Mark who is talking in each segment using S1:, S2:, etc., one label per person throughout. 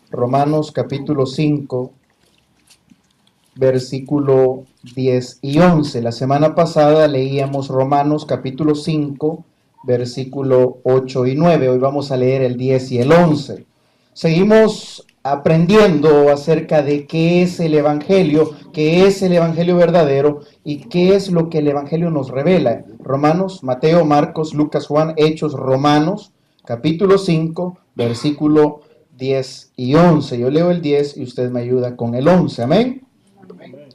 S1: Romanos capítulo 5, versículo 10 y 11. La semana pasada leíamos Romanos capítulo 5, versículo 8 y 9. Hoy vamos a leer el 10 y el 11. Seguimos aprendiendo acerca de qué es el Evangelio verdadero y qué es lo que el Evangelio nos revela. Romanos, Mateo, Marcos, Lucas, Juan, Hechos, Romanos, capítulo 5, versículo 10 y 11. Yo leo el 10 y usted me ayuda con el 11. Amén.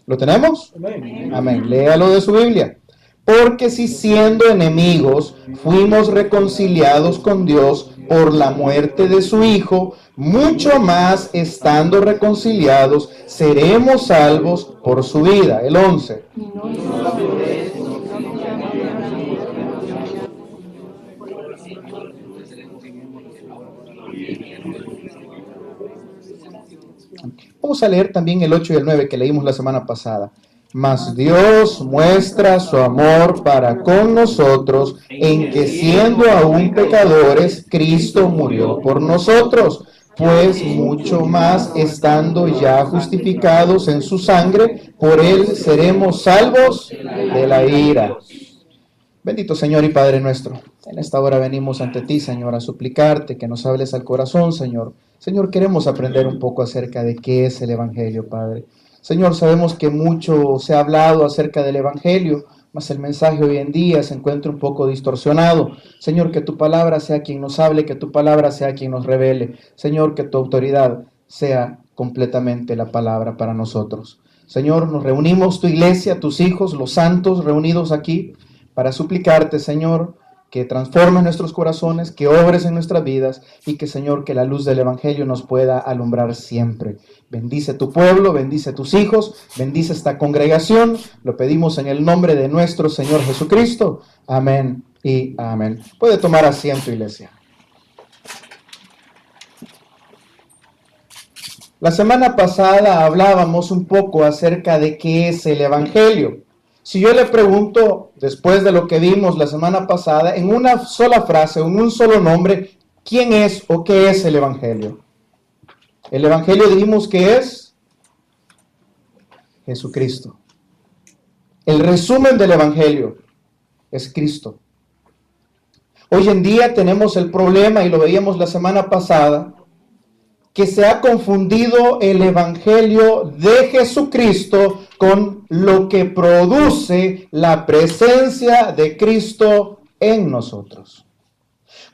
S1: ¿Lo tenemos? Amén. Amén. Léalo de su Biblia. Porque si siendo enemigos fuimos reconciliados con Dios por la muerte de su Hijo, mucho más estando reconciliados seremos salvos por su vida. El 11. Vamos a leer también el 8 y el 9 que leímos la semana pasada. Mas Dios muestra su amor para con nosotros en que siendo aún pecadores, Cristo murió por nosotros, pues mucho más estando ya justificados en su sangre, por él seremos salvos de la ira. Bendito Señor y Padre nuestro, en esta hora venimos ante ti, Señor, a suplicarte que nos hables al corazón, Señor. Señor, queremos aprender un poco acerca de qué es el Evangelio, Padre. Señor, sabemos que mucho se ha hablado acerca del Evangelio, mas el mensaje hoy en día se encuentra un poco distorsionado. Señor, que tu palabra sea quien nos hable, que tu palabra sea quien nos revele. Señor, que tu autoridad sea completamente la palabra para nosotros. Señor, nos reunimos, tu iglesia, tus hijos, los santos reunidos aquí, para suplicarte, Señor, que transformes nuestros corazones, que obres en nuestras vidas y que, Señor, que la luz del Evangelio nos pueda alumbrar siempre. Bendice tu pueblo, bendice tus hijos, bendice esta congregación. Lo pedimos en el nombre de nuestro Señor Jesucristo. Amén y amén. Puede tomar asiento, iglesia. La semana pasada hablábamos un poco acerca de qué es el Evangelio. Si yo le pregunto, después de lo que vimos la semana pasada, en una sola frase, en un solo nombre, ¿quién es o qué es el Evangelio? El Evangelio dijimos que es Jesucristo. El resumen del Evangelio es Cristo. Hoy en día tenemos el problema, y lo veíamos la semana pasada, que se ha confundido el Evangelio de Jesucristo con lo que produce la presencia de Cristo en nosotros.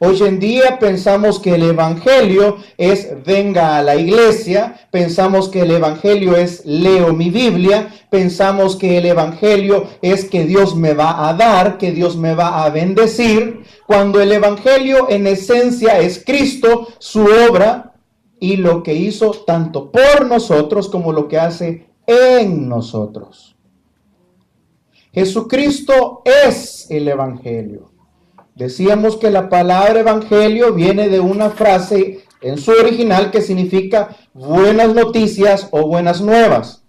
S1: Hoy en día pensamos que el Evangelio es venga a la iglesia, pensamos que el Evangelio es leo mi Biblia, pensamos que el Evangelio es que Dios me va a dar, que Dios me va a bendecir, cuando el Evangelio en esencia es Cristo, su obra, y lo que hizo tanto por nosotros como lo que hace en nosotros. Jesucristo es el Evangelio. Decíamos que la palabra Evangelio viene de una frase en su original que significa buenas noticias o buenas nuevas.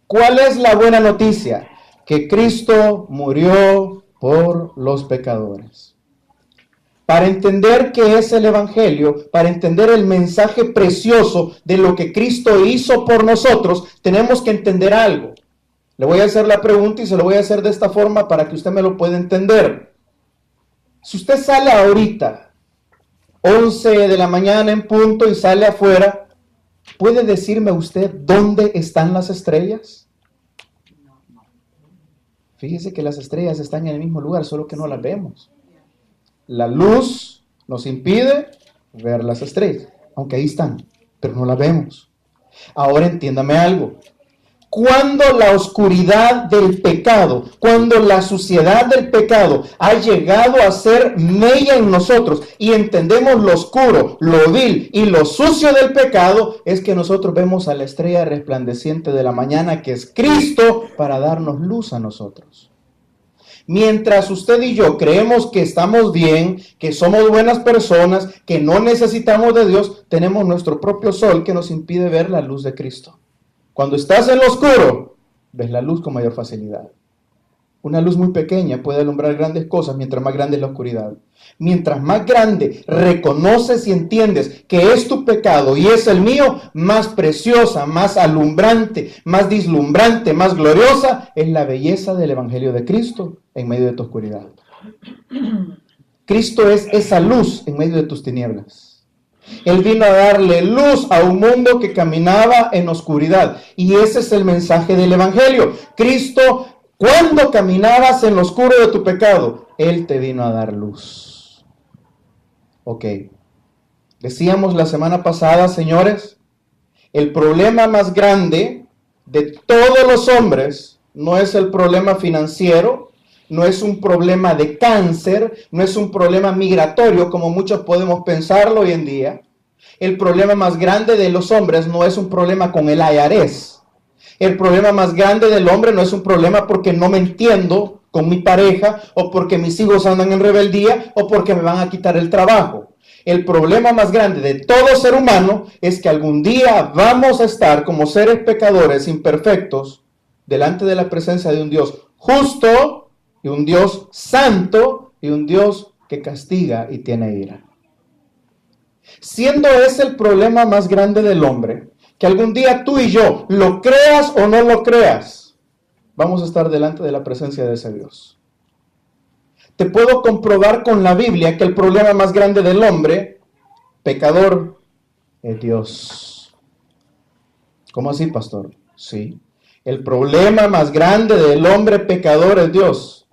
S1: ¿Cuál es la buena noticia? Que Cristo murió por los pecadores. Para entender qué es el Evangelio, para entender el mensaje precioso de lo que Cristo hizo por nosotros, tenemos que entender algo. Le voy a hacer la pregunta y se lo voy a hacer de esta forma para que usted me lo pueda entender. Si usted sale ahorita, 11 de la mañana en punto, y sale afuera, ¿puede decirme usted dónde están las estrellas? Fíjese que las estrellas están en el mismo lugar, solo que no las vemos. La luz nos impide ver las estrellas, aunque ahí están, pero no las vemos. Ahora entiéndame algo. Cuando la oscuridad del pecado, cuando la suciedad del pecado ha llegado a ser mella en nosotros y entendemos lo oscuro, lo vil y lo sucio del pecado, es que nosotros vemos a la estrella resplandeciente de la mañana, que es Cristo, para darnos luz a nosotros. Mientras usted y yo creemos que estamos bien, que somos buenas personas, que no necesitamos de Dios, tenemos nuestro propio sol que nos impide ver la luz de Cristo. Cuando estás en lo oscuro, ves la luz con mayor facilidad. Una luz muy pequeña puede alumbrar grandes cosas mientras más grande es la oscuridad. Mientras más grande reconoces y entiendes que es tu pecado y es el mío, más preciosa, más alumbrante, más deslumbrante, más gloriosa es la belleza del Evangelio de Cristo en medio de tu oscuridad. Cristo es esa luz en medio de tus tinieblas. Él vino a darle luz a un mundo que caminaba en oscuridad. Y ese es el mensaje del Evangelio. Cristo, cuando caminabas en lo oscuro de tu pecado, Él te vino a dar luz. Ok. Decíamos la semana pasada, señores, el problema más grande de todos los hombres no es el problema financiero, no es un problema de cáncer, no es un problema migratorio como muchos podemos pensarlo hoy en día. El problema más grande de los hombres no es un problema con el IRS. El problema más grande del hombre no es un problema porque no me entiendo con mi pareja, o porque mis hijos andan en rebeldía, o porque me van a quitar el trabajo. El problema más grande de todo ser humano es que algún día vamos a estar como seres pecadores imperfectos delante de la presencia de un Dios justo y un Dios santo y un Dios que castiga y tiene ira. Siendo ese el problema más grande del hombre, que algún día tú y yo, lo creas o no lo creas, vamos a estar delante de la presencia de ese Dios. Te puedo comprobar con la Biblia que el problema más grande del hombre, pecador, es Dios. ¿Cómo así, pastor? Sí. El problema más grande del hombre pecador es Dios.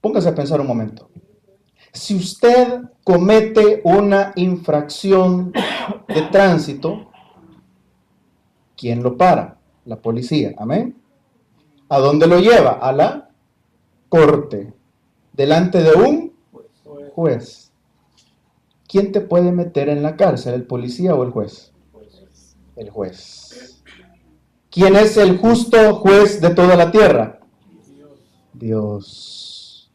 S1: Póngase a pensar un momento. Si usted comete una infracción de tránsito, ¿quién lo para? La policía. ¿Amén? ¿A dónde lo lleva? A la corte. Delante de un juez. ¿Quién te puede meter en la cárcel? ¿El policía o el juez? El juez. ¿Quién es el justo juez de toda la tierra? Dios.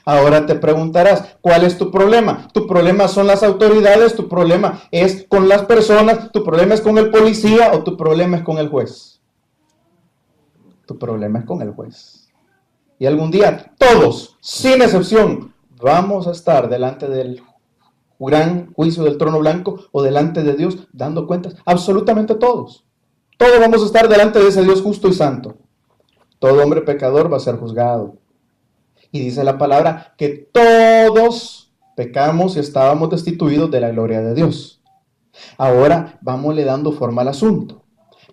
S1: Ahora te preguntarás, ¿cuál es tu problema? Tu problema son las autoridades, tu problema es con las personas, tu problema es con el policía o tu problema es con el juez. Tu problema es con el juez. Y algún día todos, sin excepción, vamos a estar delante del gran juicio del trono blanco o delante de Dios dando cuentas. Absolutamente todos. Todos vamos a estar delante de ese Dios justo y santo. Todo hombre pecador va a ser juzgado. Y dice la palabra que todos pecamos y estábamos destituidos de la gloria de Dios. Ahora vámosle dando forma al asunto.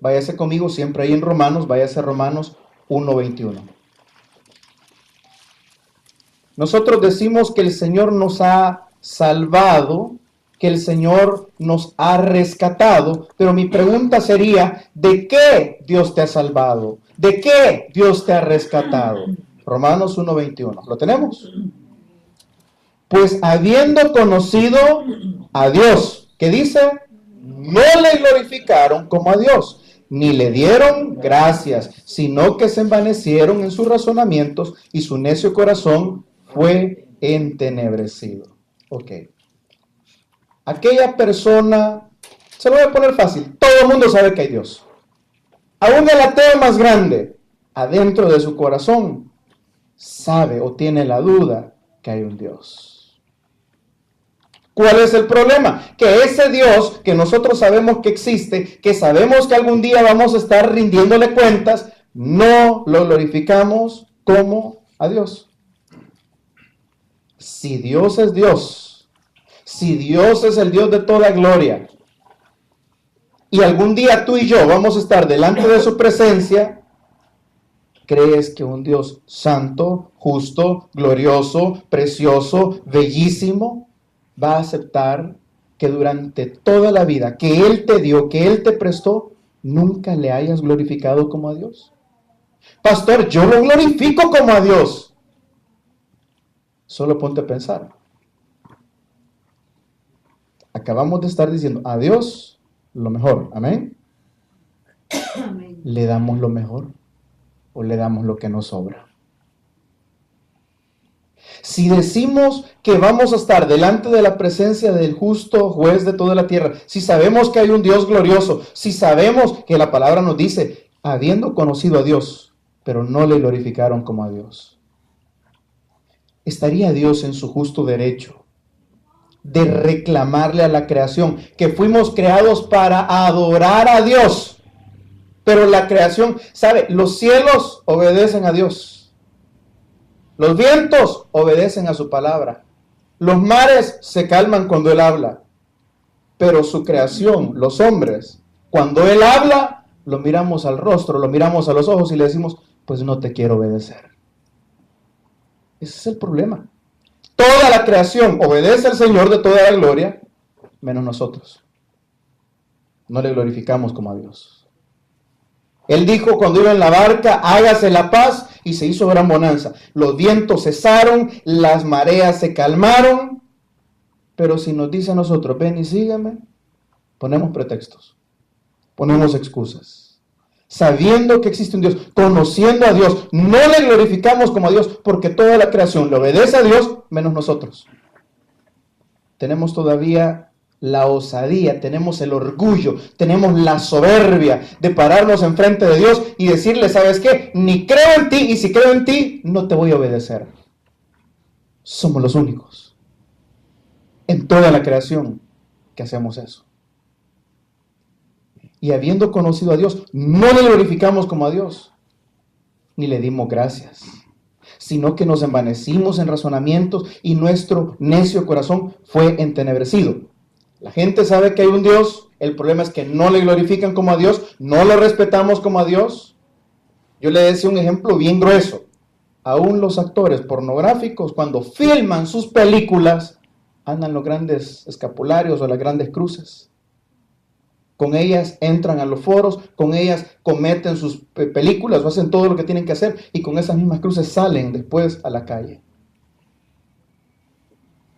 S1: Váyase conmigo siempre ahí en Romanos, váyase a Romanos 1:21. Nosotros decimos que el Señor nos ha salvado, que el Señor nos ha rescatado, pero mi pregunta sería, ¿de qué Dios te ha salvado? ¿De qué Dios te ha rescatado? Romanos 1:21. ¿Lo tenemos? Pues habiendo conocido a Dios, ¿qué dice? No le glorificaron como a Dios, ni le dieron gracias, sino que se envanecieron en sus razonamientos y su necio corazón fue entenebrecido. Ok. Aquella persona, se lo voy a poner fácil, todo el mundo sabe que hay Dios. Aún el ateo más grande, adentro de su corazón, sabe o tiene la duda que hay un Dios. ¿Cuál es el problema? Que ese Dios que nosotros sabemos que existe, que sabemos que algún día vamos a estar rindiéndole cuentas, no lo glorificamos como a Dios. Si Dios es Dios, si Dios es el Dios de toda gloria, y algún día tú y yo vamos a estar delante de su presencia, ¿crees que un Dios santo, justo, glorioso, precioso, bellísimo, va a aceptar que durante toda la vida que Él te dio, que Él te prestó, nunca le hayas glorificado como a Dios? Pastor, yo lo glorifico como a Dios. Solo ponte a pensar. Acabamos de estar diciendo a Dios lo mejor. ¿Amén? Amén. ¿Le damos lo mejor o le damos lo que nos sobra? Si decimos que vamos a estar delante de la presencia del justo juez de toda la tierra, si sabemos que hay un Dios glorioso, si sabemos que la palabra nos dice, habiendo conocido a Dios, pero no le glorificaron como a Dios. ¿Estaría Dios en su justo derecho de reclamarle a la creación que fuimos creados para adorar a Dios? Pero la creación, ¿sabe? Los cielos obedecen a Dios. Los vientos obedecen a su palabra. Los mares se calman cuando Él habla. Pero su creación, los hombres, cuando Él habla, lo miramos al rostro, lo miramos a los ojos y le decimos, pues no te quiero obedecer. Ese es el problema. Toda la creación obedece al Señor de toda la gloria, menos nosotros. No le glorificamos como a Dios. Él dijo cuando iba en la barca, hágase la paz, y se hizo gran bonanza. Los vientos cesaron, las mareas se calmaron, pero si nos dice a nosotros, ven y sígueme, ponemos pretextos, ponemos excusas. Sabiendo que existe un Dios, conociendo a Dios, no le glorificamos como a Dios, porque toda la creación le obedece a Dios, menos nosotros. Tenemos todavía la osadía, tenemos el orgullo, tenemos la soberbia de pararnos enfrente de Dios y decirle, ¿sabes qué? Ni creo en ti, y si creo en ti, no te voy a obedecer. Somos los únicos en toda la creación que hacemos eso. Y habiendo conocido a Dios, no le glorificamos como a Dios, ni le dimos gracias, sino que nos envanecimos en razonamientos y nuestro necio corazón fue entenebrecido. La gente sabe que hay un Dios, el problema es que no le glorifican como a Dios, no lo respetamos como a Dios. Yo le decía un ejemplo bien grueso. Aún los actores pornográficos, cuando filman sus películas, andan los grandes escapularios o las grandes cruces. Con ellas entran a los foros, con ellas cometen sus películas o hacen todo lo que tienen que hacer y con esas mismas cruces salen después a la calle.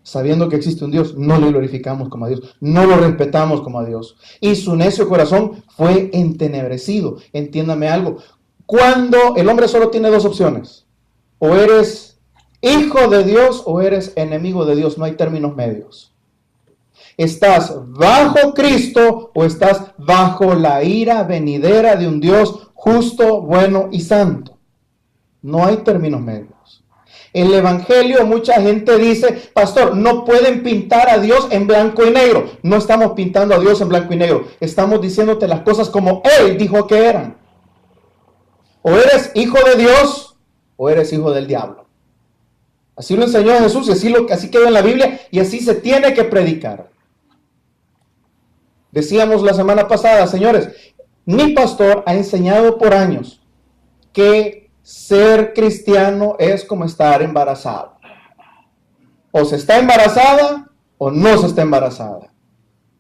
S1: Sabiendo que existe un Dios, no le glorificamos como a Dios, no lo respetamos como a Dios. Y su necio corazón fue entenebrecido. Entiéndame algo, cuando el hombre solo tiene dos opciones, o eres hijo de Dios o eres enemigo de Dios, no hay términos medios. ¿Estás bajo Cristo o estás bajo la ira venidera de un Dios justo, bueno y santo? No hay términos medios. En el Evangelio mucha gente dice, pastor, no pueden pintar a Dios en blanco y negro. No estamos pintando a Dios en blanco y negro. Estamos diciéndote las cosas como Él dijo que eran. O eres hijo de Dios o eres hijo del diablo. Así lo enseñó Jesús y así queda en la Biblia y así se tiene que predicar. Decíamos la semana pasada, señores, mi pastor ha enseñado por años que ser cristiano es como estar embarazado. O se está embarazada o no se está embarazada.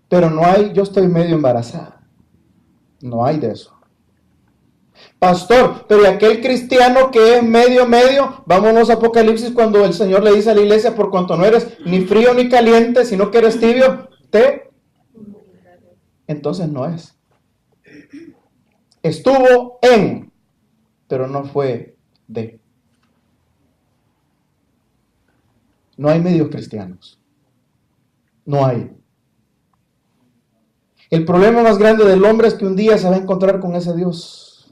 S1: Pero no hay, yo estoy medio embarazada. No hay de eso. Pastor, pero aquel cristiano que es medio, vámonos a Apocalipsis cuando el Señor le dice a la iglesia, por cuanto no eres ni frío ni caliente, sino que eres tibio, entonces no es. Estuvo en, pero no fue de. No hay medios cristianos. No hay. El problema más grande del hombre es que un día se va a encontrar con ese Dios.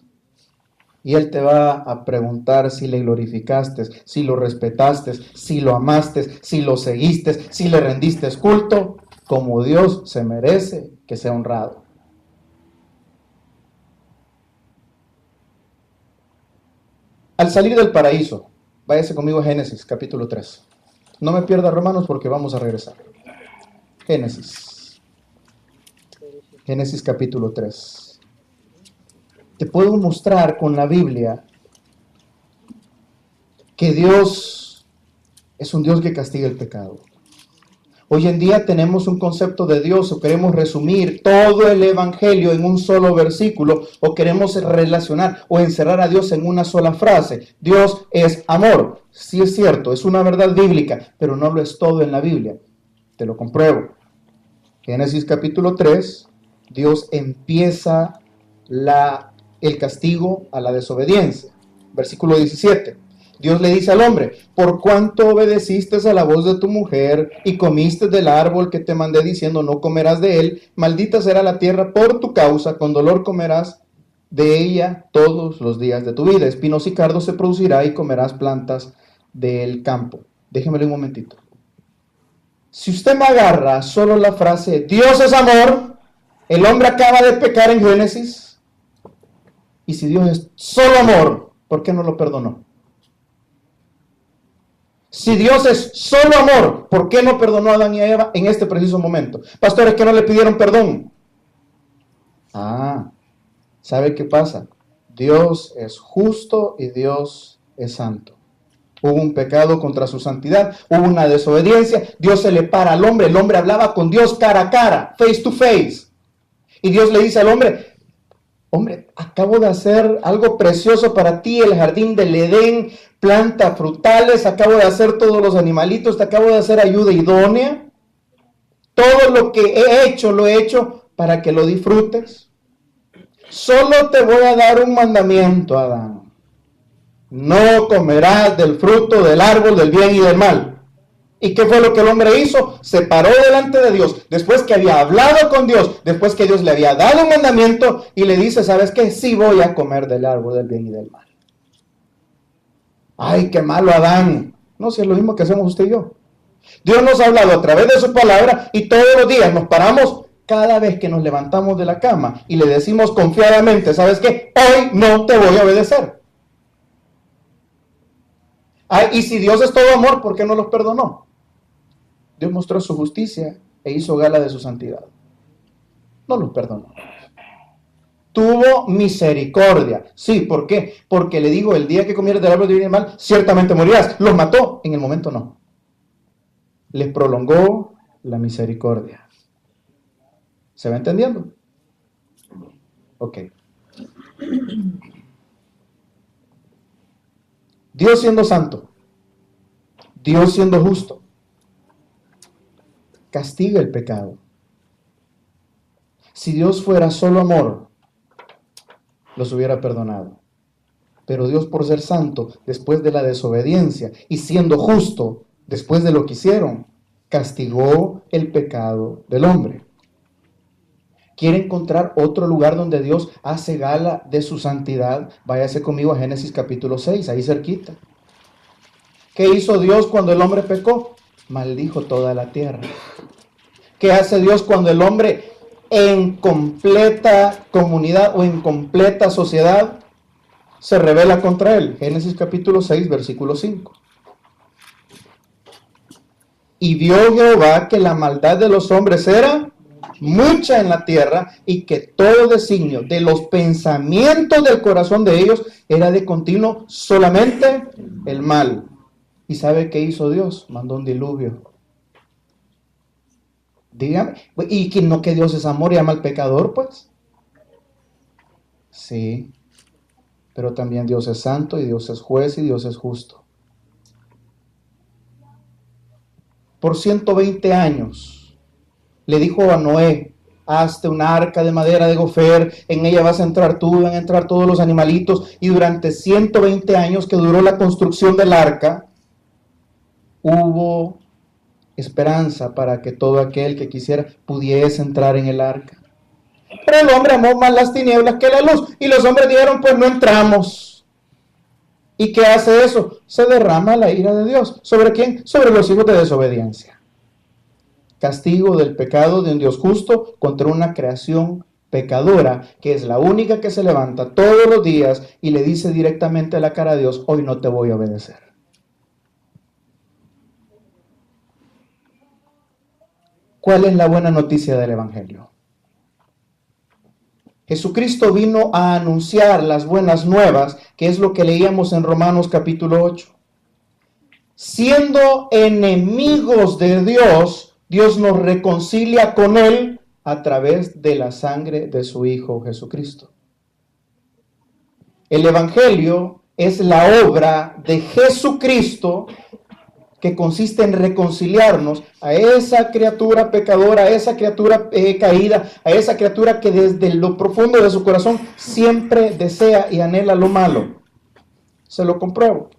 S1: Y Él te va a preguntar si le glorificaste, si lo respetaste, si lo amaste, si lo seguiste, si le rendiste culto, como Dios se merece que sea honrado. Al salir del paraíso, váyase conmigo a Génesis, capítulo 3. No me pierda Romanos porque vamos a regresar. Génesis, capítulo 3. Te puedo mostrar con la Biblia que Dios es un Dios que castiga el pecado. Hoy en día tenemos un concepto de Dios o queremos resumir todo el Evangelio en un solo versículo o queremos relacionar o encerrar a Dios en una sola frase. Dios es amor. Sí es cierto, es una verdad bíblica, pero no lo es todo en la Biblia. Te lo compruebo. Génesis capítulo 3, Dios empieza el castigo a la desobediencia. Versículo 17. Dios le dice al hombre, por cuanto obedeciste a la voz de tu mujer y comiste del árbol que te mandé diciendo no comerás de él, maldita será la tierra por tu causa, con dolor comerás de ella todos los días de tu vida. Espinos y cardos se producirá y comerás plantas del campo. Déjemelo un momentito. Si usted me agarra solo la frase Dios es amor, el hombre acaba de pecar en Génesis, y si Dios es solo amor, ¿por qué no lo perdonó? Si Dios es solo amor, ¿por qué no perdonó a Adán y a Eva en este preciso momento? Pastores, que no le pidieron perdón. ¿Sabe qué pasa? Dios es justo y Dios es santo. Hubo un pecado contra su santidad, hubo una desobediencia, Dios se le para al hombre, el hombre hablaba con Dios cara a cara, face to face. Y Dios le dice al hombre, acabo de hacer algo precioso para ti, el jardín del Edén, plantas frutales, acabo de hacer todos los animalitos, te acabo de hacer ayuda idónea. Todo lo que he hecho, lo he hecho para que lo disfrutes. Solo te voy a dar un mandamiento, Adán. No comerás del fruto del árbol del bien y del mal. ¿Y qué fue lo que el hombre hizo? Se paró delante de Dios, después que había hablado con Dios, después que Dios le había dado un mandamiento, y le dice, ¿sabes qué? Sí voy a comer del árbol del bien y del mal. ¡Ay, qué malo, Adán! No, si es lo mismo que hacemos usted y yo. Dios nos ha hablado a través de su palabra, y todos los días nos paramos cada vez que nos levantamos de la cama, y le decimos confiadamente, ¿sabes qué? Hoy no te voy a obedecer. Y si Dios es todo amor, ¿por qué no los perdonó? Dios mostró su justicia e hizo gala de su santidad. No los perdonó. Tuvo misericordia. Sí, ¿por qué? Porque le digo, el día que comieres del árbol del bien y del mal, ciertamente morirás. Los mató, en el momento no. Les prolongó la misericordia. ¿Se va entendiendo? Ok. Dios siendo santo, Dios siendo justo, castiga el pecado. Si Dios fuera solo amor, los hubiera perdonado. Pero Dios, por ser santo, después de la desobediencia, y siendo justo, después de lo que hicieron, castigó el pecado del hombre. ¿Quiere encontrar otro lugar donde Dios hace gala de su santidad? Váyase conmigo a Génesis capítulo 6, ahí cerquita. ¿Qué hizo Dios cuando el hombre pecó? Maldijo toda la tierra. ¿Qué hace Dios cuando el hombre en completa comunidad o en completa sociedad se rebela contra él? Génesis capítulo 6, versículo 5. Y vio Jehová que la maldad de los hombres era mucha en la tierra, y que todo designio de los pensamientos del corazón de ellos era de continuo solamente el mal. ¿Y sabe qué hizo Dios? Mandó un diluvio. Dígame, ¿y que no que Dios es amor y ama al pecador, pues? Sí, pero también Dios es santo y Dios es juez y Dios es justo. Por 120 años le dijo a Noé, hazte una arca de madera de gofer, en ella vas a entrar tú, van a entrar todos los animalitos, y durante 120 años que duró la construcción del arca, hubo esperanza para que todo aquel que quisiera pudiese entrar en el arca. Pero el hombre amó más las tinieblas que la luz, y los hombres dijeron, pues no entramos. ¿Y qué hace eso? Se derrama la ira de Dios. ¿Sobre quién? Sobre los hijos de desobediencia. Castigo del pecado de un Dios justo contra una creación pecadora, que es la única que se levanta todos los días y le dice directamente a la cara a Dios, hoy no te voy a obedecer. ¿Cuál es la buena noticia del Evangelio? Jesucristo vino a anunciar las buenas nuevas, que es lo que leíamos en Romanos capítulo 8. Siendo enemigos de Dios, Dios nos reconcilia con Él a través de la sangre de su Hijo Jesucristo. El Evangelio es la obra de Jesucristo, que consiste en reconciliarnos a esa criatura pecadora, a esa criatura caída, a esa criatura que desde lo profundo de su corazón siempre desea y anhela lo malo. Se lo compruebo.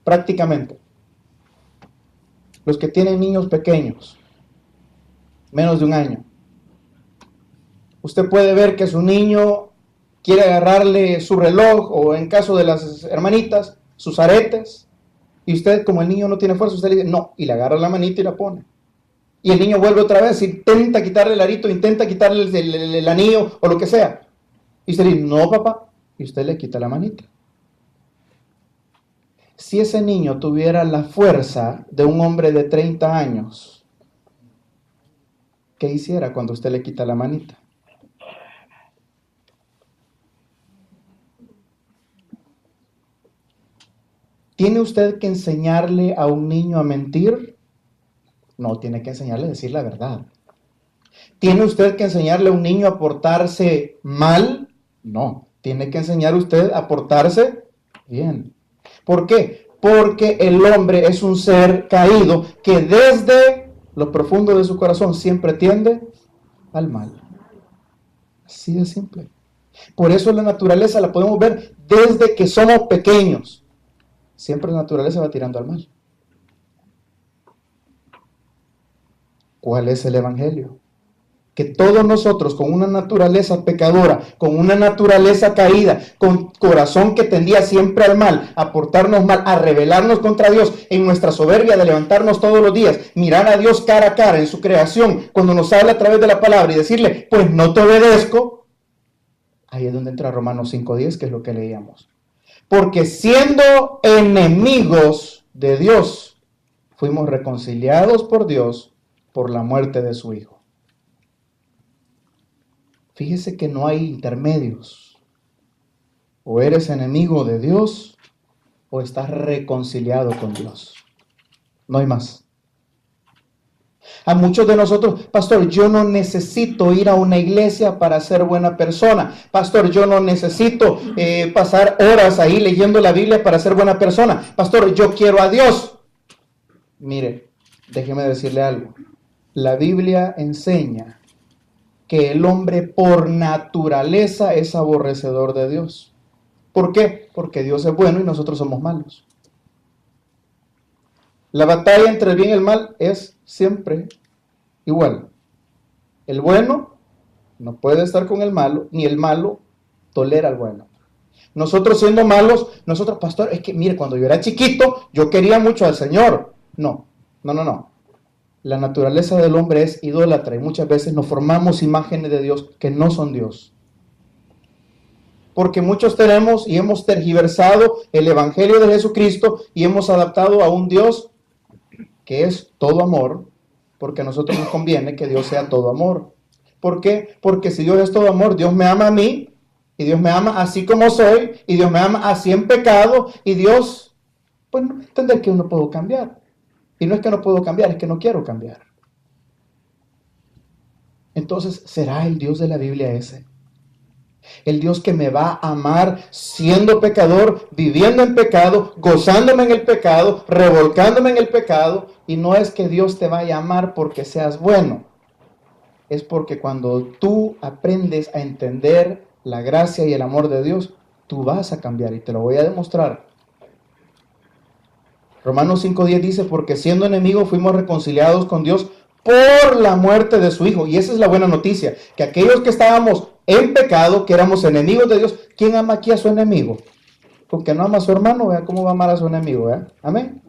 S1: Prácticamente. Los que tienen niños pequeños, menos de un año. Usted puede ver que su niño quiere agarrarle su reloj o en caso de las hermanitas, sus aretes. Y usted, como el niño no tiene fuerza, usted le dice no, y le agarra la manita y la pone. Y el niño vuelve otra vez, intenta quitarle el arito, intenta quitarle el anillo o lo que sea. Y usted le dice, no papá, y usted le quita la manita. Si ese niño tuviera la fuerza de un hombre de 30 años, ¿qué hiciera cuando usted le quita la manita? ¿Tiene usted que enseñarle a un niño a mentir? No, tiene que enseñarle a decir la verdad. ¿Tiene usted que enseñarle a un niño a portarse mal? No, tiene que enseñar usted a portarse bien. ¿Por qué? Porque el hombre es un ser caído que desde lo profundo de su corazón siempre tiende al mal. Así de simple. Por eso la naturaleza la podemos ver desde que somos pequeños. Siempre la naturaleza va tirando al mal. ¿Cuál es el evangelio? Que todos nosotros con una naturaleza pecadora, con una naturaleza caída, con corazón que tendía siempre al mal, a portarnos mal, a rebelarnos contra Dios en nuestra soberbia de levantarnos todos los días, mirar a Dios cara a cara en su creación, cuando nos habla a través de la palabra y decirle, pues no te obedezco, ahí es donde entra Romanos 5:10, que es lo que leíamos. Porque siendo enemigos de Dios, fuimos reconciliados por Dios por la muerte de su Hijo. Fíjese que no hay intermedios. O eres enemigo de Dios o estás reconciliado con Dios. No hay más. A muchos de nosotros, pastor, yo no necesito ir a una iglesia para ser buena persona. Pastor, yo no necesito pasar horas ahí leyendo la Biblia para ser buena persona. Pastor, yo quiero a Dios. Mire, déjeme decirle algo. La Biblia enseña que el hombre por naturaleza es aborrecedor de Dios. ¿Por qué? Porque Dios es bueno y nosotros somos malos. La batalla entre el bien y el mal es siempre igual. El bueno no puede estar con el malo, ni el malo tolera al bueno. Nosotros siendo malos, pastor, es que mire, cuando yo era chiquito, yo quería mucho al Señor. No. La naturaleza del hombre es idólatra y muchas veces nos formamos imágenes de Dios que no son Dios. Porque muchos tenemos y hemos tergiversado el evangelio de Jesucristo y hemos adaptado a un Dios que es todo amor, porque a nosotros nos conviene que Dios sea todo amor. ¿Por qué? Porque si Dios es todo amor, Dios me ama a mí, y Dios me ama así como soy, y Dios me ama así en pecado, y Dios, pues no entender que no puedo cambiar. Y no es que no puedo cambiar, es que no quiero cambiar. Entonces, ¿será el Dios de la Biblia ese? El Dios que me va a amar siendo pecador, viviendo en pecado, gozándome en el pecado, revolcándome en el pecado. Y no es que Dios te vaya a amar porque seas bueno. Es porque cuando tú aprendes a entender la gracia y el amor de Dios, tú vas a cambiar y te lo voy a demostrar. Romanos 5:10 dice, porque siendo enemigos fuimos reconciliados con Dios por la muerte de su Hijo. Y esa es la buena noticia, que aquellos que estábamos en pecado, que éramos enemigos de Dios, ¿quién ama aquí a su enemigo? Con que no ama a su hermano, vea cómo va a amar a su enemigo, ¿vea? Amén.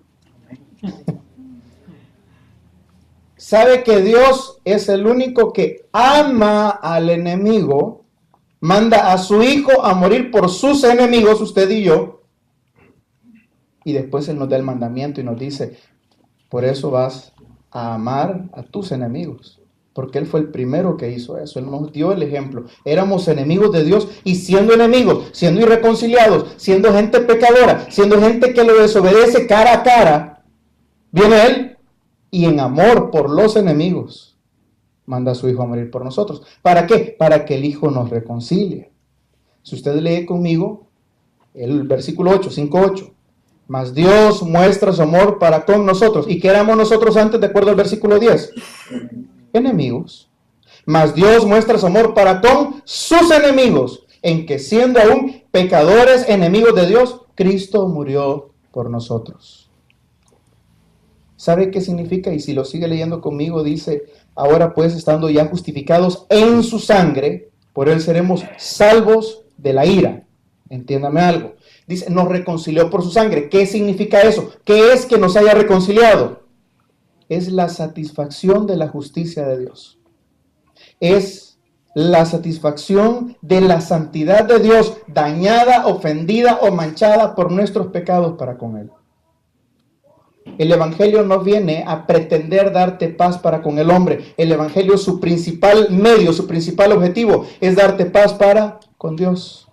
S1: ¿Sabe que Dios es el único que ama al enemigo? Manda a su Hijo a morir por sus enemigos, usted y yo. Y después Él nos da el mandamiento y nos dice, por eso vas a amar a tus enemigos. Porque Él fue el primero que hizo eso. Él nos dio el ejemplo. Éramos enemigos de Dios y siendo enemigos, siendo irreconciliados, siendo gente pecadora, siendo gente que lo desobedece cara a cara, viene Él y en amor por los enemigos manda a su Hijo a morir por nosotros. ¿Para qué? Para que el Hijo nos reconcilie. Si usted lee conmigo el versículo 8, 5:8. Mas Dios muestra su amor para con nosotros. ¿Y qué éramos nosotros antes, de acuerdo al versículo 10? Enemigos. Mas Dios muestra su amor para con sus enemigos, en que siendo aún pecadores, enemigos de Dios, Cristo murió por nosotros. ¿Sabe qué significa? Y si lo sigue leyendo conmigo, dice, ahora pues estando ya justificados en su sangre, por Él seremos salvos de la ira. Entiéndame algo. Dice, nos reconcilió por su sangre. ¿Qué significa eso? ¿Qué es que nos haya reconciliado? Es la satisfacción de la justicia de Dios. Es la satisfacción de la santidad de Dios, dañada, ofendida o manchada por nuestros pecados para con Él. El Evangelio no viene a pretender darte paz para con el hombre. El Evangelio, su principal medio, su principal objetivo es darte paz para con Dios.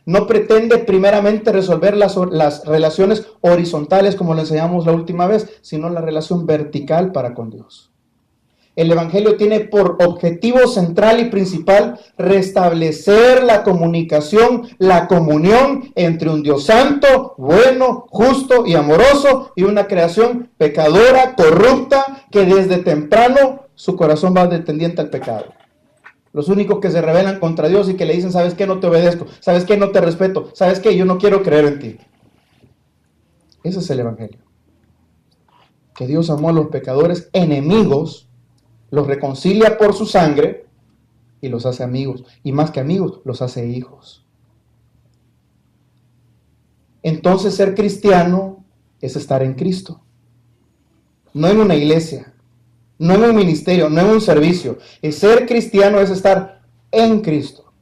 S1: No pretende primeramente resolver las relaciones horizontales como lo enseñamos la última vez, sino la relación vertical para con Dios. El Evangelio tiene por objetivo central y principal restablecer la comunicación, la comunión entre un Dios santo, bueno, justo y amoroso y una creación pecadora, corrupta, que desde temprano su corazón va tendiente al pecado. Los únicos que se rebelan contra Dios y que le dicen, ¿sabes qué? No te obedezco, ¿sabes qué? No te respeto, ¿sabes qué? Yo no quiero creer en ti. Ese es el Evangelio. Que Dios amó a los pecadores enemigos, los reconcilia por su sangre y los hace amigos. Y más que amigos, los hace hijos. Entonces ser cristiano es estar en Cristo. No en una iglesia, no en un ministerio, no en un servicio. El ser cristiano es estar en Cristo.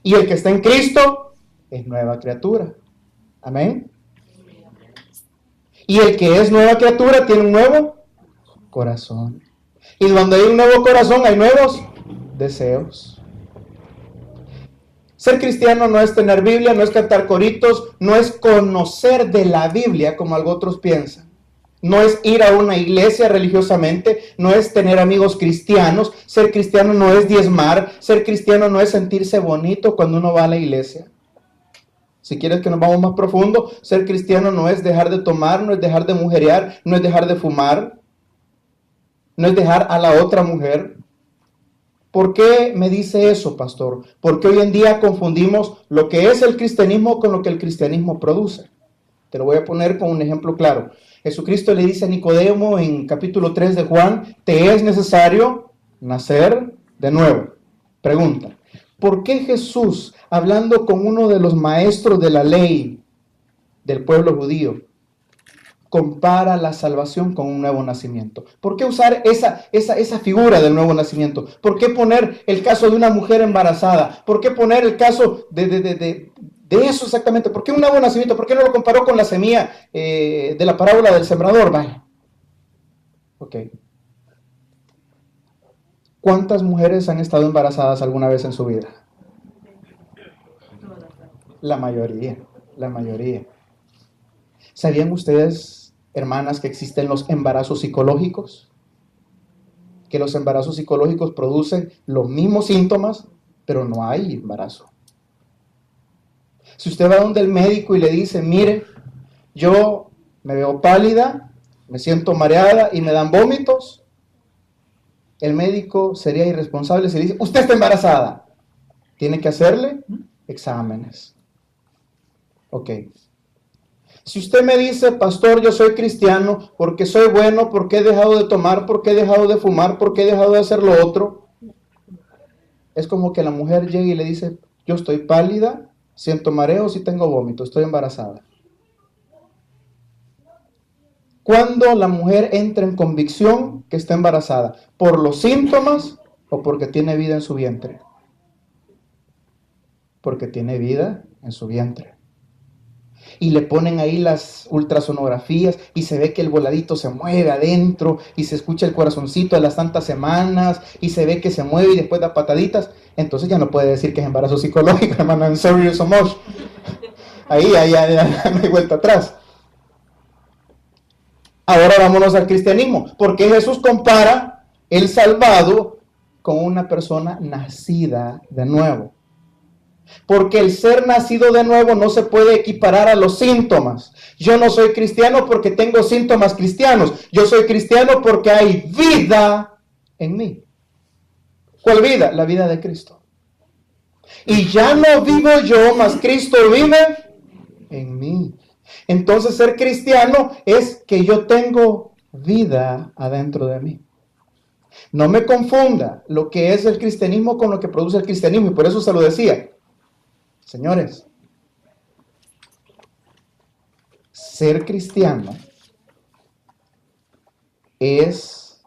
S1: Y el que está en Cristo es nueva criatura. Amén. Y el que es nueva criatura tiene un nuevo corazón. Y donde hay un nuevo corazón hay nuevos deseos. Ser cristiano no es tener Biblia, no es cantar coritos, no es conocer de la Biblia como algo otros piensan. No es ir a una iglesia religiosamente, no es tener amigos cristianos. Ser cristiano no es diezmar, ser cristiano no es sentirse bonito cuando uno va a la iglesia. Si quieres que nos vamos más profundo, ser cristiano no es dejar de tomar, no es dejar de mujerear, no es dejar de fumar. No es dejar a la otra mujer. ¿Por qué me dice eso, pastor? Porque hoy en día confundimos lo que es el cristianismo con lo que el cristianismo produce. Te lo voy a poner con un ejemplo claro. Jesucristo le dice a Nicodemo en capítulo 3 de Juan, te es necesario nacer de nuevo. Pregunta, ¿por qué Jesús, hablando con uno de los maestros de la ley del pueblo judío, compara la salvación con un nuevo nacimiento? ¿Por qué usar esa figura del nuevo nacimiento? ¿Por qué poner el caso de una mujer embarazada? ¿Por qué poner el caso de eso exactamente? ¿Por qué un nuevo nacimiento? ¿Por qué no lo comparó con la semilla de la parábola del sembrador? Vaya. Ok. ¿Cuántas mujeres han estado embarazadas alguna vez en su vida? La mayoría, la mayoría. ¿Sabían ustedes, hermanas, que existen los embarazos psicológicos? Que los embarazos psicológicos producen los mismos síntomas, pero no hay embarazo. Si usted va donde el médico y le dice, mire, yo me veo pálida, me siento mareada y me dan vómitos, el médico sería irresponsable si le dice, usted está embarazada. Tiene que hacerle exámenes. Ok. Si usted me dice, pastor, yo soy cristiano porque soy bueno, porque he dejado de tomar, porque he dejado de fumar, porque he dejado de hacer lo otro, es como que la mujer llegue y le dice, yo estoy pálida, siento mareos y tengo vómito, estoy embarazada. ¿Cuándo la mujer entra en convicción que está embarazada? ¿Por los síntomas o porque tiene vida en su vientre? Porque tiene vida en su vientre. Y le ponen ahí las ultrasonografías y se ve que el voladito se mueve adentro y se escucha el corazoncito a las tantas semanas y se ve que se mueve y después da pataditas. Entonces ya no puede decir que es embarazo psicológico, hermano, I'm sorry so much. Ahí ya no hay vuelta atrás. Ahora vámonos al cristianismo. ¿Por qué Jesús compara el salvado con una persona nacida de nuevo? Porque el ser nacido de nuevo no se puede equiparar a los síntomas. Yo no soy cristiano porque tengo síntomas cristianos. Yo soy cristiano porque hay vida en mí. ¿Cuál vida? La vida de Cristo. Y ya no vivo yo, mas Cristo vive en mí. Entonces ser cristiano es que yo tengo vida adentro de mí. No me confunda lo que es el cristianismo con lo que produce el cristianismo, y por eso se lo decía. Señores, ser cristiano es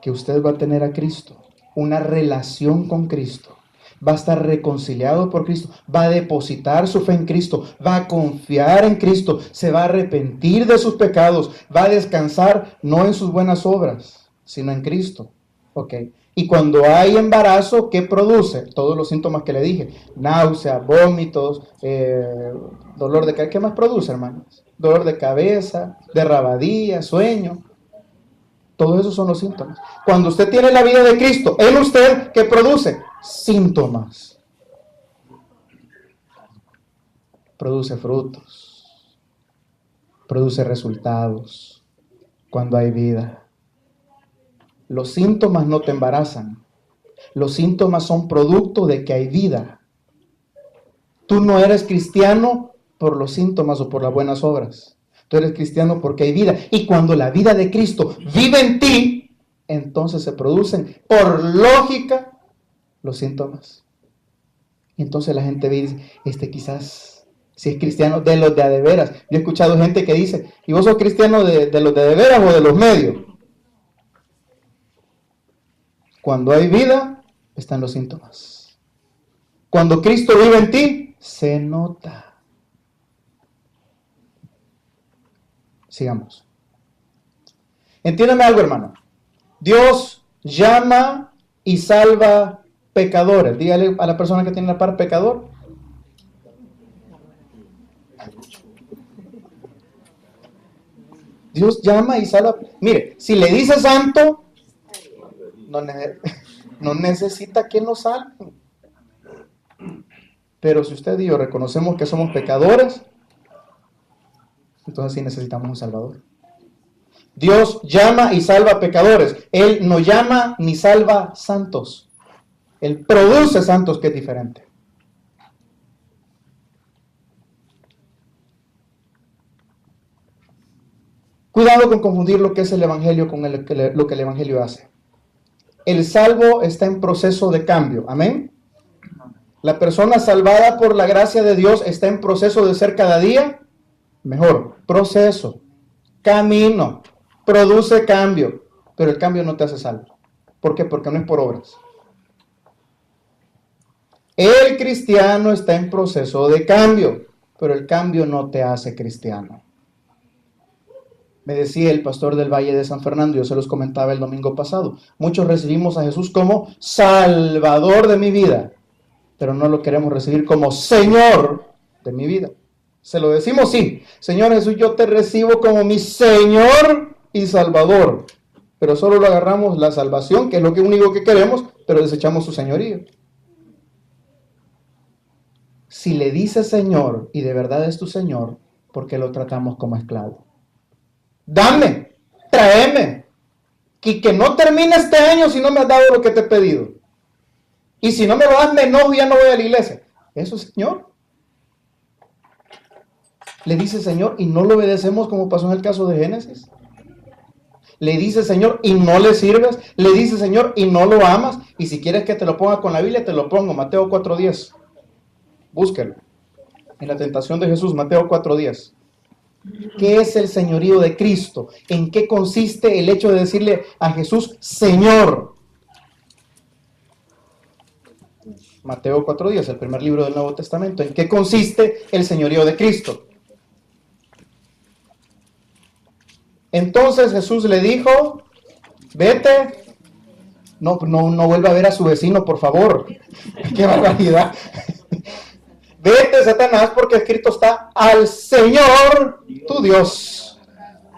S1: que usted va a tener a Cristo, una relación con Cristo, va a estar reconciliado por Cristo, va a depositar su fe en Cristo, va a confiar en Cristo, se va a arrepentir de sus pecados, va a descansar no en sus buenas obras, sino en Cristo. Ok. Y cuando hay embarazo, ¿qué produce? Todos los síntomas que le dije: náusea, vómitos, dolor de cabeza. ¿Qué más produce, hermanos? Dolor de cabeza, derrabadía, sueño. Todos esos son los síntomas. Cuando usted tiene la vida de Cristo en usted, ¿qué produce? Síntomas. Produce frutos. Produce resultados. Cuando hay vida. Los síntomas no te embarazan. Los síntomas son producto de que hay vida. Tú no eres cristiano por los síntomas o por las buenas obras. Tú eres cristiano porque hay vida. Y cuando la vida de Cristo vive en ti, entonces se producen, por lógica, los síntomas. Y entonces la gente ve y dice: quizás, si es cristiano, de los de veras. Yo he escuchado gente que dice: ¿y vos sos cristiano de los de veras o de los medios? Cuando hay vida, están los síntomas. Cuando Cristo vive en ti, se nota. Sigamos. Entiéndame algo, hermano. Dios llama y salva pecadores. Dígale a la persona que tiene la par: pecador. Dios llama y salva. Mire, si le dice santo, no necesita que nos salve. Pero si usted y yo reconocemos que somos pecadores, entonces sí necesitamos un Salvador. Dios llama y salva pecadores. Él no llama ni salva santos. Él produce santos, que es diferente. Cuidado con confundir lo que es el Evangelio con lo que el Evangelio hace. El salvo está en proceso de cambio. Amén. La persona salvada por la gracia de Dios está en proceso de ser cada día mejor. Proceso, camino, produce cambio, pero el cambio no te hace salvo. ¿Por qué? Porque no es por obras. El cristiano está en proceso de cambio, pero el cambio no te hace cristiano. Me decía el pastor del Valle de San Fernando, yo se los comentaba el domingo pasado, muchos recibimos a Jesús como Salvador de mi vida, pero no lo queremos recibir como Señor de mi vida. Se lo decimos, sí: Señor Jesús, yo te recibo como mi Señor y Salvador, pero solo lo agarramos la salvación, que es lo único que queremos, pero desechamos su señorío. Si le dices Señor y de verdad es tu Señor, ¿por qué lo tratamos como esclavo? Dame, tráeme, que no termine este año si no me has dado lo que te he pedido. Y si no me lo das, me enojo y ya no voy a la iglesia. ¿Eso es Señor? Le dice Señor y no lo obedecemos, como pasó en el caso de Génesis. Le dice Señor y no le sirves. Le dice Señor y no lo amas. Y si quieres que te lo ponga con la Biblia, te lo pongo. Mateo 4:10. Búsquelo. En la tentación de Jesús, Mateo 4:10. ¿Qué es el señorío de Cristo? ¿En qué consiste el hecho de decirle a Jesús Señor? Mateo 4:10, el primer libro del Nuevo Testamento. ¿En qué consiste el señorío de Cristo? Entonces Jesús le dijo: vete. No vuelva a ver a su vecino, por favor. ¡Qué barbaridad! Vete, Satanás, porque escrito está: al Señor tu Dios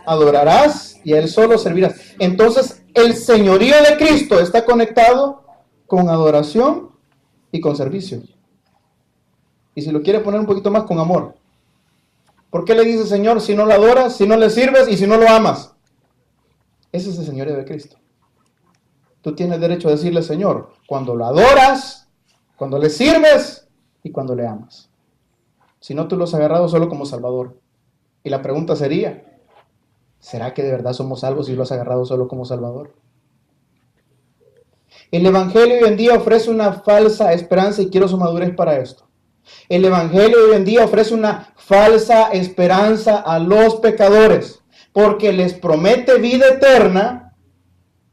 S1: adorarás y a Él solo servirás. Entonces, el señorío de Cristo está conectado con adoración y con servicio. Y si lo quiere poner un poquito más, con amor. ¿Por qué le dice Señor si no lo adoras, si no le sirves y si no lo amas? Ese es el señorío de Cristo. Tú tienes derecho a decirle Señor cuando lo adoras, cuando le sirves y cuando le amas. Si no, tú lo has agarrado solo como Salvador. Y la pregunta sería: ¿será que de verdad somos salvos si lo has agarrado solo como Salvador? El Evangelio hoy en día ofrece una falsa esperanza y quiero su madurez para esto. El Evangelio hoy en día ofrece una falsa esperanza a los pecadores porque les promete vida eterna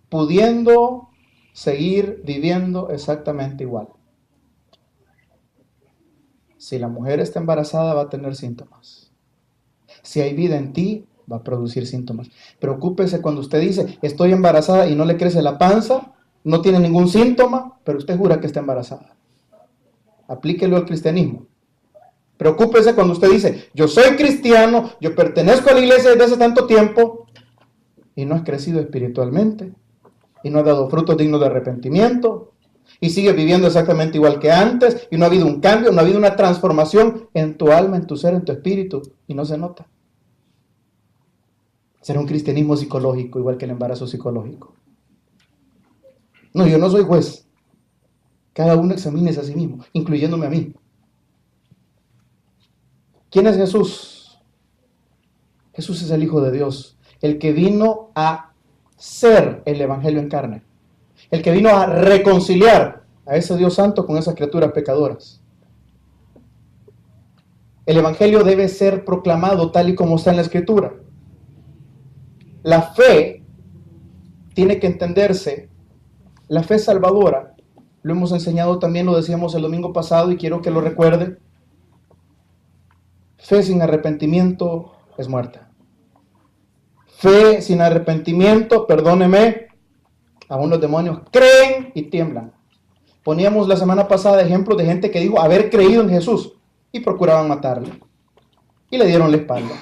S1: pudiendo seguir viviendo exactamente igual. Si la mujer está embarazada va a tener síntomas. Si hay vida en ti, va a producir síntomas. Preocúpese cuando usted dice, estoy embarazada y no le crece la panza, no tiene ningún síntoma, pero usted jura que está embarazada. Aplíquelo al cristianismo. Preocúpese cuando usted dice, yo soy cristiano, yo pertenezco a la iglesia desde hace tanto tiempo, y no has crecido espiritualmente, y no has dado frutos dignos de arrepentimiento, y sigues viviendo exactamente igual que antes, y no ha habido un cambio, no ha habido una transformación en tu alma, en tu ser, en tu espíritu, y no se nota. Será un cristianismo psicológico, igual que el embarazo psicológico. No, yo no soy juez. Cada uno examínese a sí mismo, incluyéndome a mí. ¿Quién es Jesús? Jesús es el Hijo de Dios, el que vino a ser el Evangelio en carne, el que vino a reconciliar a ese Dios santo con esas criaturas pecadoras. El Evangelio debe ser proclamado tal y como está en la Escritura. La fe tiene que entenderse, la fe salvadora, lo hemos enseñado también, lo decíamos el domingo pasado y quiero que lo recuerde. Fe sin arrepentimiento es muerta. Fe sin arrepentimiento, perdóneme, aún los demonios creen y tiemblan. Poníamos la semana pasada ejemplos de gente que dijo haber creído en Jesús y procuraban matarle. Y le dieron la espalda.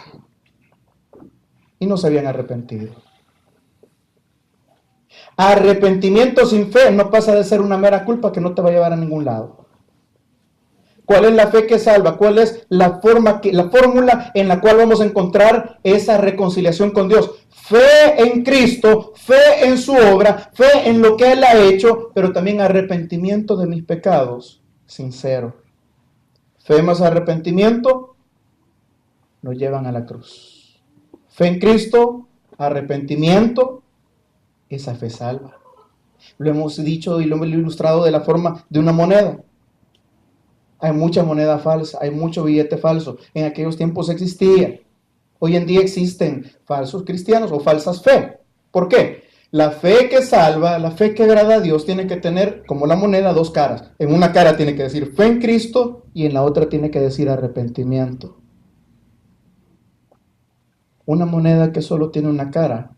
S1: Y no se habían arrepentido. Arrepentimiento sin fe no pasa de ser una mera culpa que no te va a llevar a ningún lado. ¿Cuál es la fe que salva? ¿Cuál es la fórmula en la cual vamos a encontrar esa reconciliación con Dios? Fe en Cristo, fe en su obra, fe en lo que Él ha hecho, pero también arrepentimiento de mis pecados, sincero. Fe más arrepentimiento nos llevan a la cruz. Fe en Cristo, arrepentimiento, esa fe salva. Lo hemos dicho y lo hemos ilustrado de la forma de una moneda. Hay mucha moneda falsa, hay mucho billete falso. En aquellos tiempos existía. Hoy en día existen falsos cristianos o falsas fe. ¿Por qué? La fe que salva, la fe que agrada a Dios tiene que tener, como la moneda, dos caras. En una cara tiene que decir fe en Cristo y en la otra tiene que decir arrepentimiento. Una moneda que solo tiene una cara,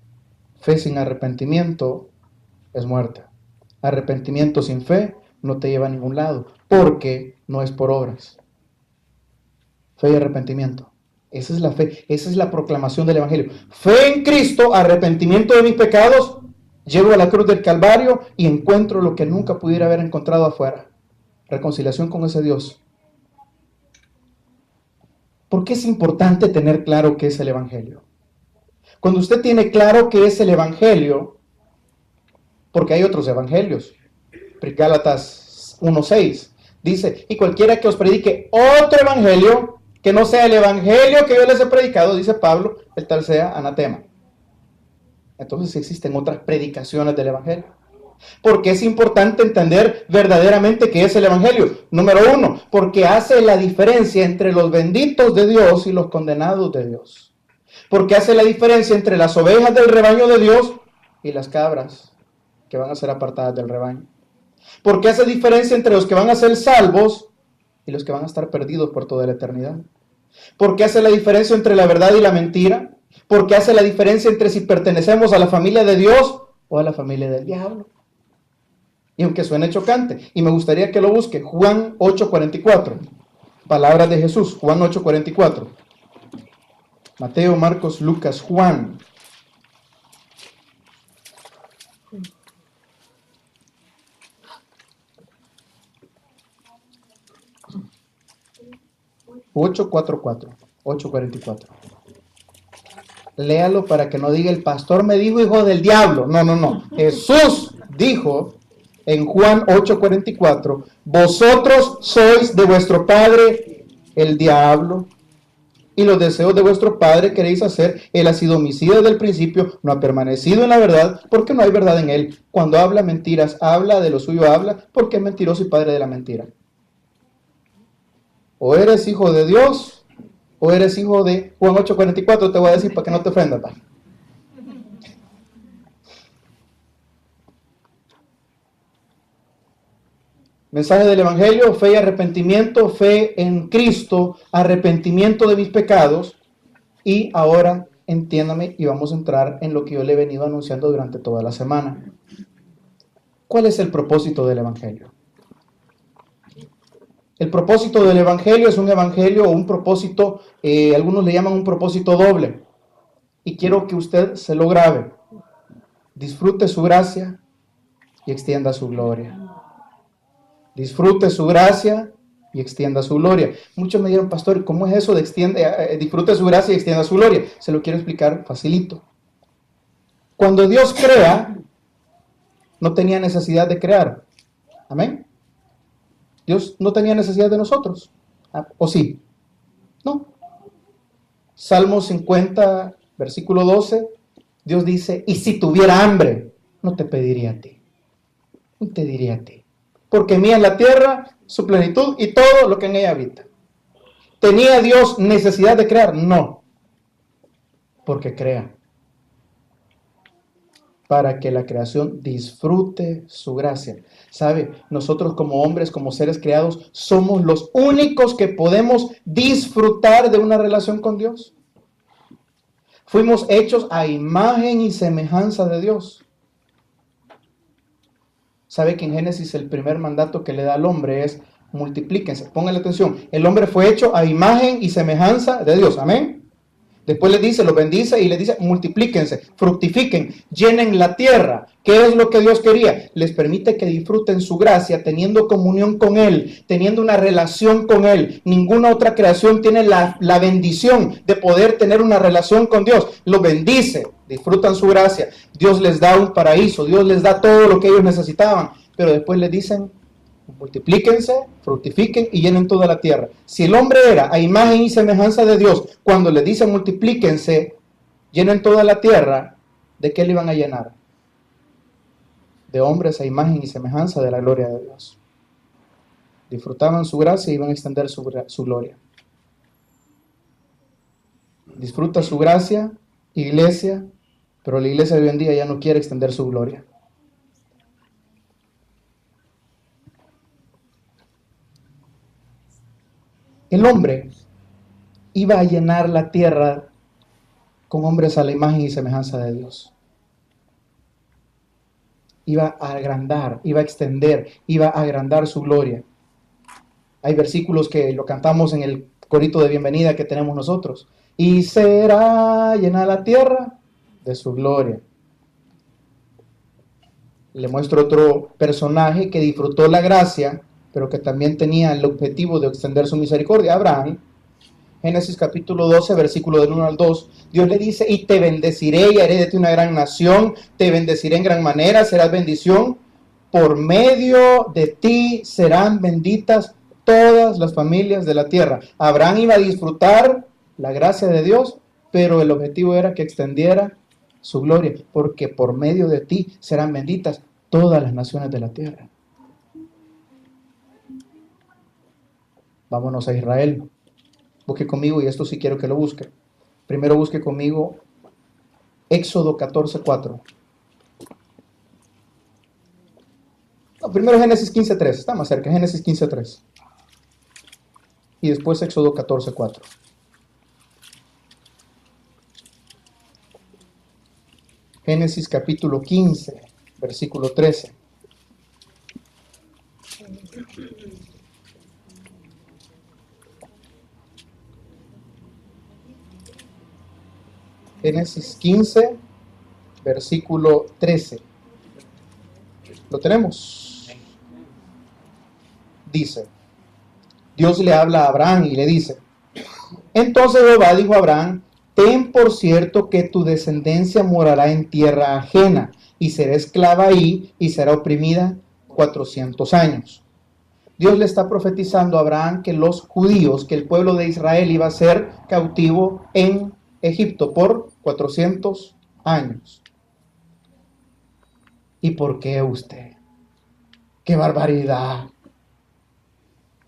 S1: fe sin arrepentimiento, es muerta. Arrepentimiento sin fe no te lleva a ningún lado, porque no es por obras. Fe y arrepentimiento. Esa es la fe, esa es la proclamación del Evangelio. Fe en Cristo, arrepentimiento de mis pecados, llego a la cruz del Calvario y encuentro lo que nunca pudiera haber encontrado afuera. Reconciliación con ese Dios. ¿Por qué es importante tener claro qué es el Evangelio? Cuando usted tiene claro qué es el Evangelio, porque hay otros evangelios, Gálatas 1:6 dice, y cualquiera que os predique otro evangelio que no sea el evangelio que yo les he predicado, dice Pablo, el tal sea anatema. Entonces existen otras predicaciones del evangelio. Porque es importante entender verdaderamente qué es el evangelio. Número uno, porque hace la diferencia entre los benditos de Dios y los condenados de Dios. Porque hace la diferencia entre las ovejas del rebaño de Dios y las cabras que van a ser apartadas del rebaño. Porque hace diferencia entre los que van a ser salvos y los que van a estar perdidos por toda la eternidad. Porque hace la diferencia entre la verdad y la mentira. Porque hace la diferencia entre si pertenecemos a la familia de Dios o a la familia del diablo. Y aunque suene chocante, y me gustaría que lo busque, Juan 8:44, palabras de Jesús, Juan 8:44. Mateo, Marcos, Lucas, Juan. (8:44). Léalo para que no diga el pastor me dijo hijo del diablo. No. Jesús dijo en Juan 8:44, vosotros sois de vuestro padre el diablo y los deseos de vuestro padre queréis hacer. Él ha sido homicida desde el principio, no ha permanecido en la verdad, porque no hay verdad en él. Cuando habla mentiras, habla de lo suyo, habla, porque es mentiroso y padre de la mentira. O eres hijo de Dios, o eres hijo de Juan 8:44, te voy a decir para que no te ofendas. ¿Va? Mensaje del Evangelio: fe y arrepentimiento, fe en Cristo, arrepentimiento de mis pecados. Y ahora entiéndame y vamos a entrar en lo que yo le he venido anunciando durante toda la semana. ¿Cuál es el propósito del Evangelio? El propósito del Evangelio es un evangelio o un propósito, algunos le llaman un propósito doble. Y quiero que usted se lo grabe. Disfrute su gracia y extienda su gloria. Disfrute su gracia y extienda su gloria. Muchos me dijeron, pastor, ¿cómo es eso de disfrute su gracia y extienda su gloria? Se lo quiero explicar facilito. Cuando Dios crea, no tenía necesidad de crear. Amén. Dios no tenía necesidad de nosotros. ¿O sí? No. Salmo 50, versículo 12, Dios dice, y si tuviera hambre, no te pediría a ti. No te diría a ti. Porque mía es la tierra, su plenitud y todo lo que en ella habita. ¿Tenía Dios necesidad de crear? No. Porque crea. Para que la creación disfrute su gracia. ¿Sabe? Nosotros como hombres, como seres creados, somos los únicos que podemos disfrutar de una relación con Dios. Fuimos hechos a imagen y semejanza de Dios. ¿Sabe que en Génesis el primer mandato que le da al hombre es multiplíquense? Póngale atención. El hombre fue hecho a imagen y semejanza de Dios. Amén. Después le dice, lo bendice y le dice, multiplíquense, fructifiquen, llenen la tierra. ¿Qué es lo que Dios quería? Les permite que disfruten su gracia, teniendo comunión con Él, teniendo una relación con Él. Ninguna otra creación tiene la bendición de poder tener una relación con Dios. Los bendice, disfrutan su gracia. Dios les da un paraíso, Dios les da todo lo que ellos necesitaban. Pero después les dicen, multiplíquense, fructifiquen y llenen toda la tierra. Si el hombre era a imagen y semejanza de Dios, cuando le dice multiplíquense, llenen toda la tierra, ¿de qué le iban a llenar? De hombres a imagen y semejanza de la gloria de Dios. Disfrutaban su gracia y iban a extender su gloria. Disfruta su gracia, iglesia, pero la iglesia de hoy en día ya no quiere extender su gloria. El hombre iba a llenar la tierra con hombres a la imagen y semejanza de Dios. Iba a agrandar, iba a extender, iba a agrandar su gloria. Hay versículos que lo cantamos en el corito de bienvenida que tenemos nosotros. Y será llena la tierra de su gloria. Le muestro otro personaje que disfrutó la gracia, pero que también tenía el objetivo de extender su misericordia. Abraham, Génesis capítulo 12, versículo del 1 al 2, Dios le dice, y te bendeciré y haré de ti una gran nación, te bendeciré en gran manera, serás bendición, por medio de ti serán benditas todas las familias de la tierra. Abraham iba a disfrutar la gracia de Dios, pero el objetivo era que extendiera su gloria, porque por medio de ti serán benditas todas las naciones de la tierra. Vámonos a Israel. Busque conmigo, y esto sí quiero que lo busque. Primero busque conmigo Éxodo 14:4. No, primero Génesis 15:3. Está más cerca, Génesis 15:3. Y después Éxodo 14:4. Génesis capítulo 15, versículo 13. Génesis 15, versículo 13. ¿Lo tenemos? Dice, Dios le habla a Abraham y le dice, entonces Jehová dijo a Abraham, ten por cierto que tu descendencia morará en tierra ajena y será esclava ahí y será oprimida 400 años. Dios le está profetizando a Abraham que los judíos, que el pueblo de Israel iba a ser cautivo en Egipto por 400 años. ¿Y por qué usted? ¡Qué barbaridad!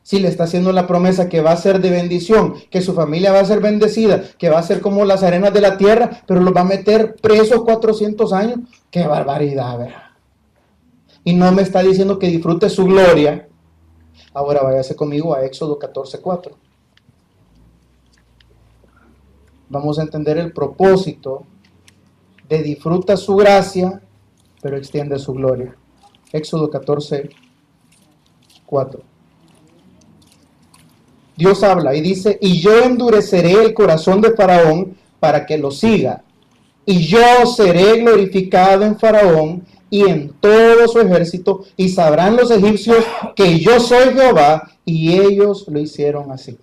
S1: Si le está haciendo la promesa que va a ser de bendición, que su familia va a ser bendecida, que va a ser como las arenas de la tierra, pero los va a meter presos 400 años. ¡Qué barbaridad! ¿Verdad? Y no me está diciendo que disfrute su gloria. Ahora váyase conmigo a Éxodo 14:4. Vamos a entender el propósito de disfruta su gracia, pero extiende su gloria. Éxodo 14:4. Dios habla y dice, y yo endureceré el corazón de Faraón para que lo siga, y yo seré glorificado en Faraón y en todo su ejército, y sabrán los egipcios que yo soy Jehová, y ellos lo hicieron así.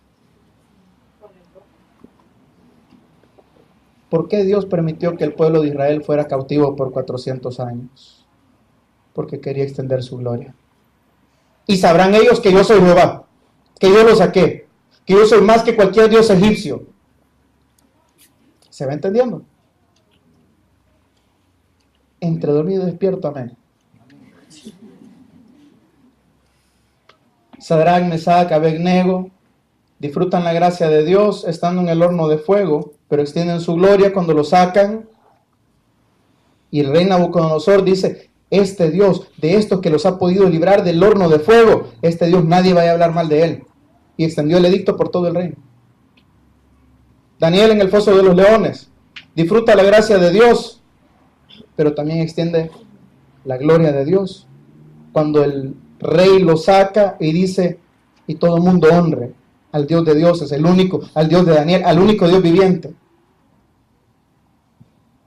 S1: ¿Por qué Dios permitió que el pueblo de Israel fuera cautivo por 400 años? Porque quería extender su gloria. Y sabrán ellos que yo soy Jehová, que yo los saqué, que yo soy más que cualquier dios egipcio. ¿Se va entendiendo? Entre dormido y despierto, amén. Sadrach, Mesach, Abednego disfrutan la gracia de Dios estando en el horno de fuego, pero extienden su gloria cuando lo sacan. Y el rey Nabucodonosor dice, este Dios, de estos que los ha podido librar del horno de fuego, este Dios nadie vaya a hablar mal de él. Y extendió el edicto por todo el reino. Daniel en el foso de los leones disfruta la gracia de Dios, pero también extiende la gloria de Dios. Cuando el rey lo saca y dice, y todo el mundo honre al Dios de dioses, el único, al Dios de Daniel, al único Dios viviente.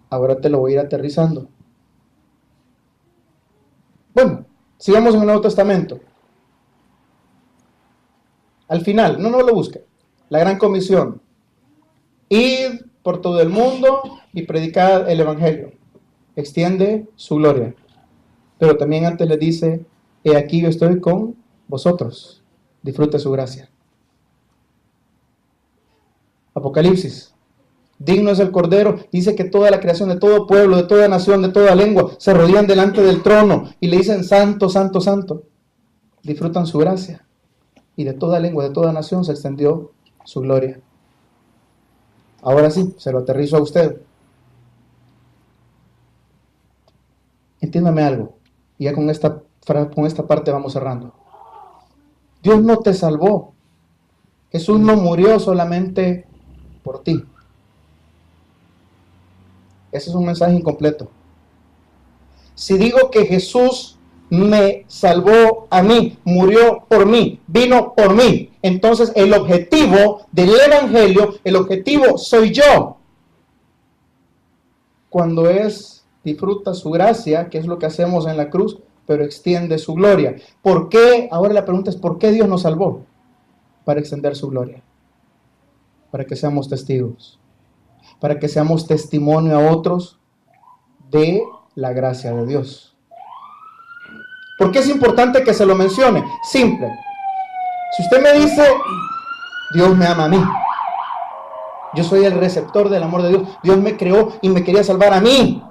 S1: Ahora te lo voy a ir aterrizando. Bueno, sigamos en el Nuevo Testamento. Al final, no lo busque. La gran comisión. Id por todo el mundo y predicad el evangelio. Extiende su gloria. Pero también antes le dice, he aquí yo estoy con vosotros. Disfrute su gracia. Apocalipsis. Digno es el Cordero. Dice que toda la creación de todo pueblo, de toda nación, de toda lengua, se rodean delante del trono y le dicen, santo, santo, santo. Disfrutan su gracia. Y de toda lengua, de toda nación se extendió su gloria. Ahora sí, se lo aterrizo a usted. Entiéndame algo. Y ya con esta parte vamos cerrando. Dios no te salvó. Jesús no murió solamente por ti. Ese es un mensaje incompleto. Si digo que Jesús me salvó a mí, murió por mí, vino por mí, entonces el objetivo del evangelio, el objetivo soy yo. Cuando disfruta su gracia, que es lo que hacemos en la cruz, pero extiende su gloria. ¿Por qué? Ahora la pregunta es, ¿por qué Dios nos salvó? Para extender su gloria. Para que seamos testigos. Para que seamos testimonio a otros de la gracia de Dios. ¿Por qué es importante que se lo mencione? Simple. Si usted me dice, Dios me ama a mí. Yo soy el receptor del amor de Dios. Dios me creó y me quería salvar a mí.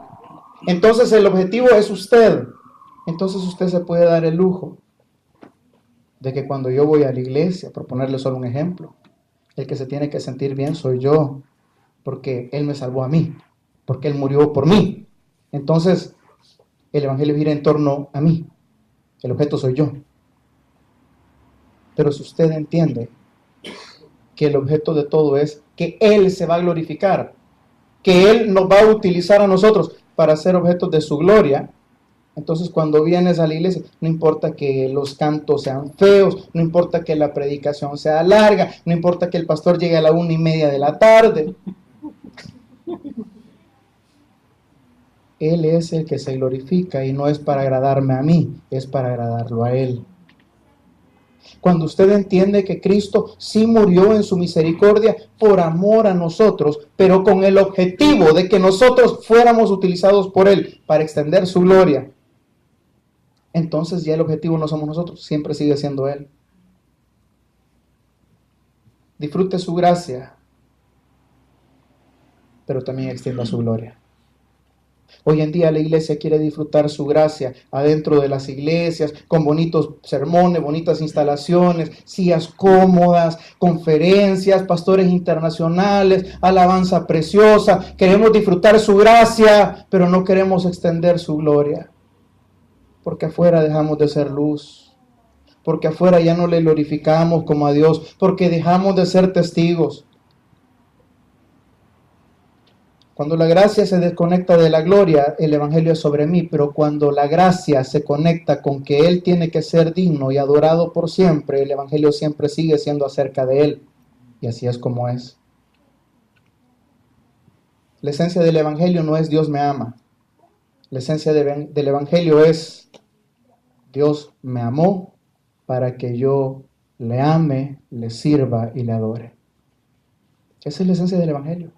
S1: Entonces el objetivo es usted. Entonces usted se puede dar el lujo de que cuando yo voy a la iglesia, por ponerle solo un ejemplo, el que se tiene que sentir bien soy yo, porque Él me salvó a mí, porque Él murió por mí. Entonces el evangelio gira en torno a mí. El objeto soy yo. Pero si usted entiende que el objeto de todo es que Él se va a glorificar, que Él nos va a utilizar a nosotros para ser objetos de su gloria, entonces cuando vienes a la iglesia, no importa que los cantos sean feos, no importa que la predicación sea larga, no importa que el pastor llegue a la 1:30 de la tarde. Él es el que se glorifica y no es para agradarme a mí, es para agradarlo a Él. Cuando usted entiende que Cristo sí murió en su misericordia por amor a nosotros, pero con el objetivo de que nosotros fuéramos utilizados por Él para extender su gloria, entonces ya el objetivo no somos nosotros, siempre sigue siendo Él. disfrute su gracia, pero también extienda su gloria. Hoy en día la iglesia quiere disfrutar su gracia adentro de las iglesias, con bonitos sermones, bonitas instalaciones, sillas cómodas, conferencias, pastores internacionales, alabanza preciosa. Queremos disfrutar su gracia, pero no queremos extender su gloria. Porque afuera dejamos de ser luz. Porque afuera ya no le glorificamos como a Dios. Porque dejamos de ser testigos. Cuando la gracia se desconecta de la gloria, el evangelio es sobre mí, pero cuando la gracia se conecta con que Él tiene que ser digno y adorado por siempre, el evangelio siempre sigue siendo acerca de Él. Y así es como es. La esencia del evangelio no es Dios me ama. La esencia del evangelio es Dios me amó para que yo le ame, le sirva y le adore. Esa es la esencia del evangelio.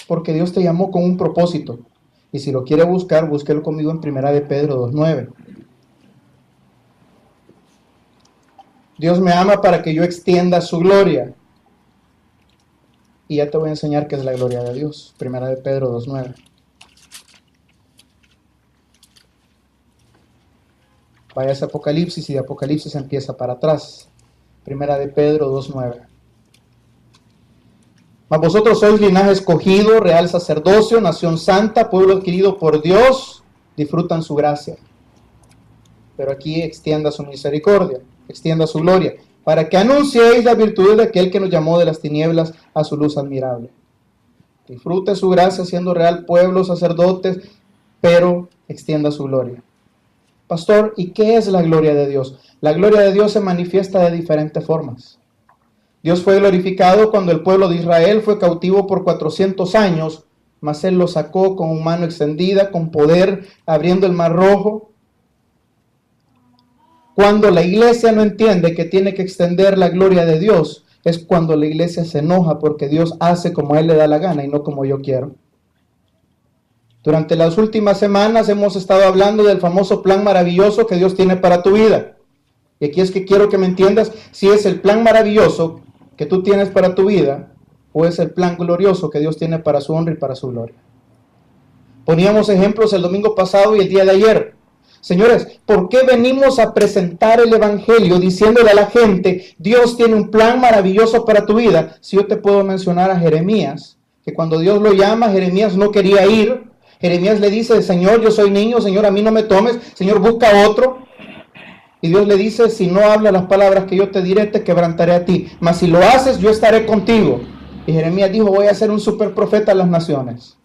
S1: Porque Dios te llamó con un propósito. Y si lo quiere buscar, búsquelo conmigo en 1 de Pedro 2:9. Dios me ama para que yo extienda su gloria. Y ya te voy a enseñar qué es la gloria de Dios. 1 de Pedro 2:9. Vaya a Apocalipsis y de Apocalipsis empieza para atrás. 1 de Pedro 2:9. Mas vosotros sois linaje escogido, real sacerdocio, nación santa, pueblo adquirido por Dios, disfrutan su gracia. Pero aquí extienda su misericordia, extienda su gloria, para que anunciéis la virtud de aquel que nos llamó de las tinieblas a su luz admirable. Disfrute su gracia siendo real pueblo, sacerdotes, pero extienda su gloria. Pastor, ¿y qué es la gloria de Dios? La gloria de Dios se manifiesta de diferentes formas. Dios fue glorificado cuando el pueblo de Israel fue cautivo por 400 años, mas Él lo sacó con mano extendida, con poder, abriendo el mar rojo. Cuando la iglesia no entiende que tiene que extender la gloria de Dios, es cuando la iglesia se enoja porque Dios hace como a Él le da la gana y no como yo quiero. Durante las últimas semanas hemos estado hablando del famoso plan maravilloso que Dios tiene para tu vida. Y aquí es que quiero que me entiendas si es el plan maravilloso que tú tienes para tu vida o es el plan glorioso que Dios tiene para su honra y para su gloria. Poníamos ejemplos el domingo pasado y el día de ayer. Señores, ¿por qué venimos a presentar el evangelio diciéndole a la gente, Dios tiene un plan maravilloso para tu vida? Si yo te puedo mencionar a Jeremías, que cuando Dios lo llama, Jeremías no quería ir. Jeremías le dice, Señor, yo soy niño, Señor, a mí no me tomes, Señor, busca otro. Y Dios le dice, si no hablas las palabras que yo te diré, te quebrantaré a ti. Mas si lo haces, yo estaré contigo. Y Jeremías dijo, voy a ser un super profeta a las naciones.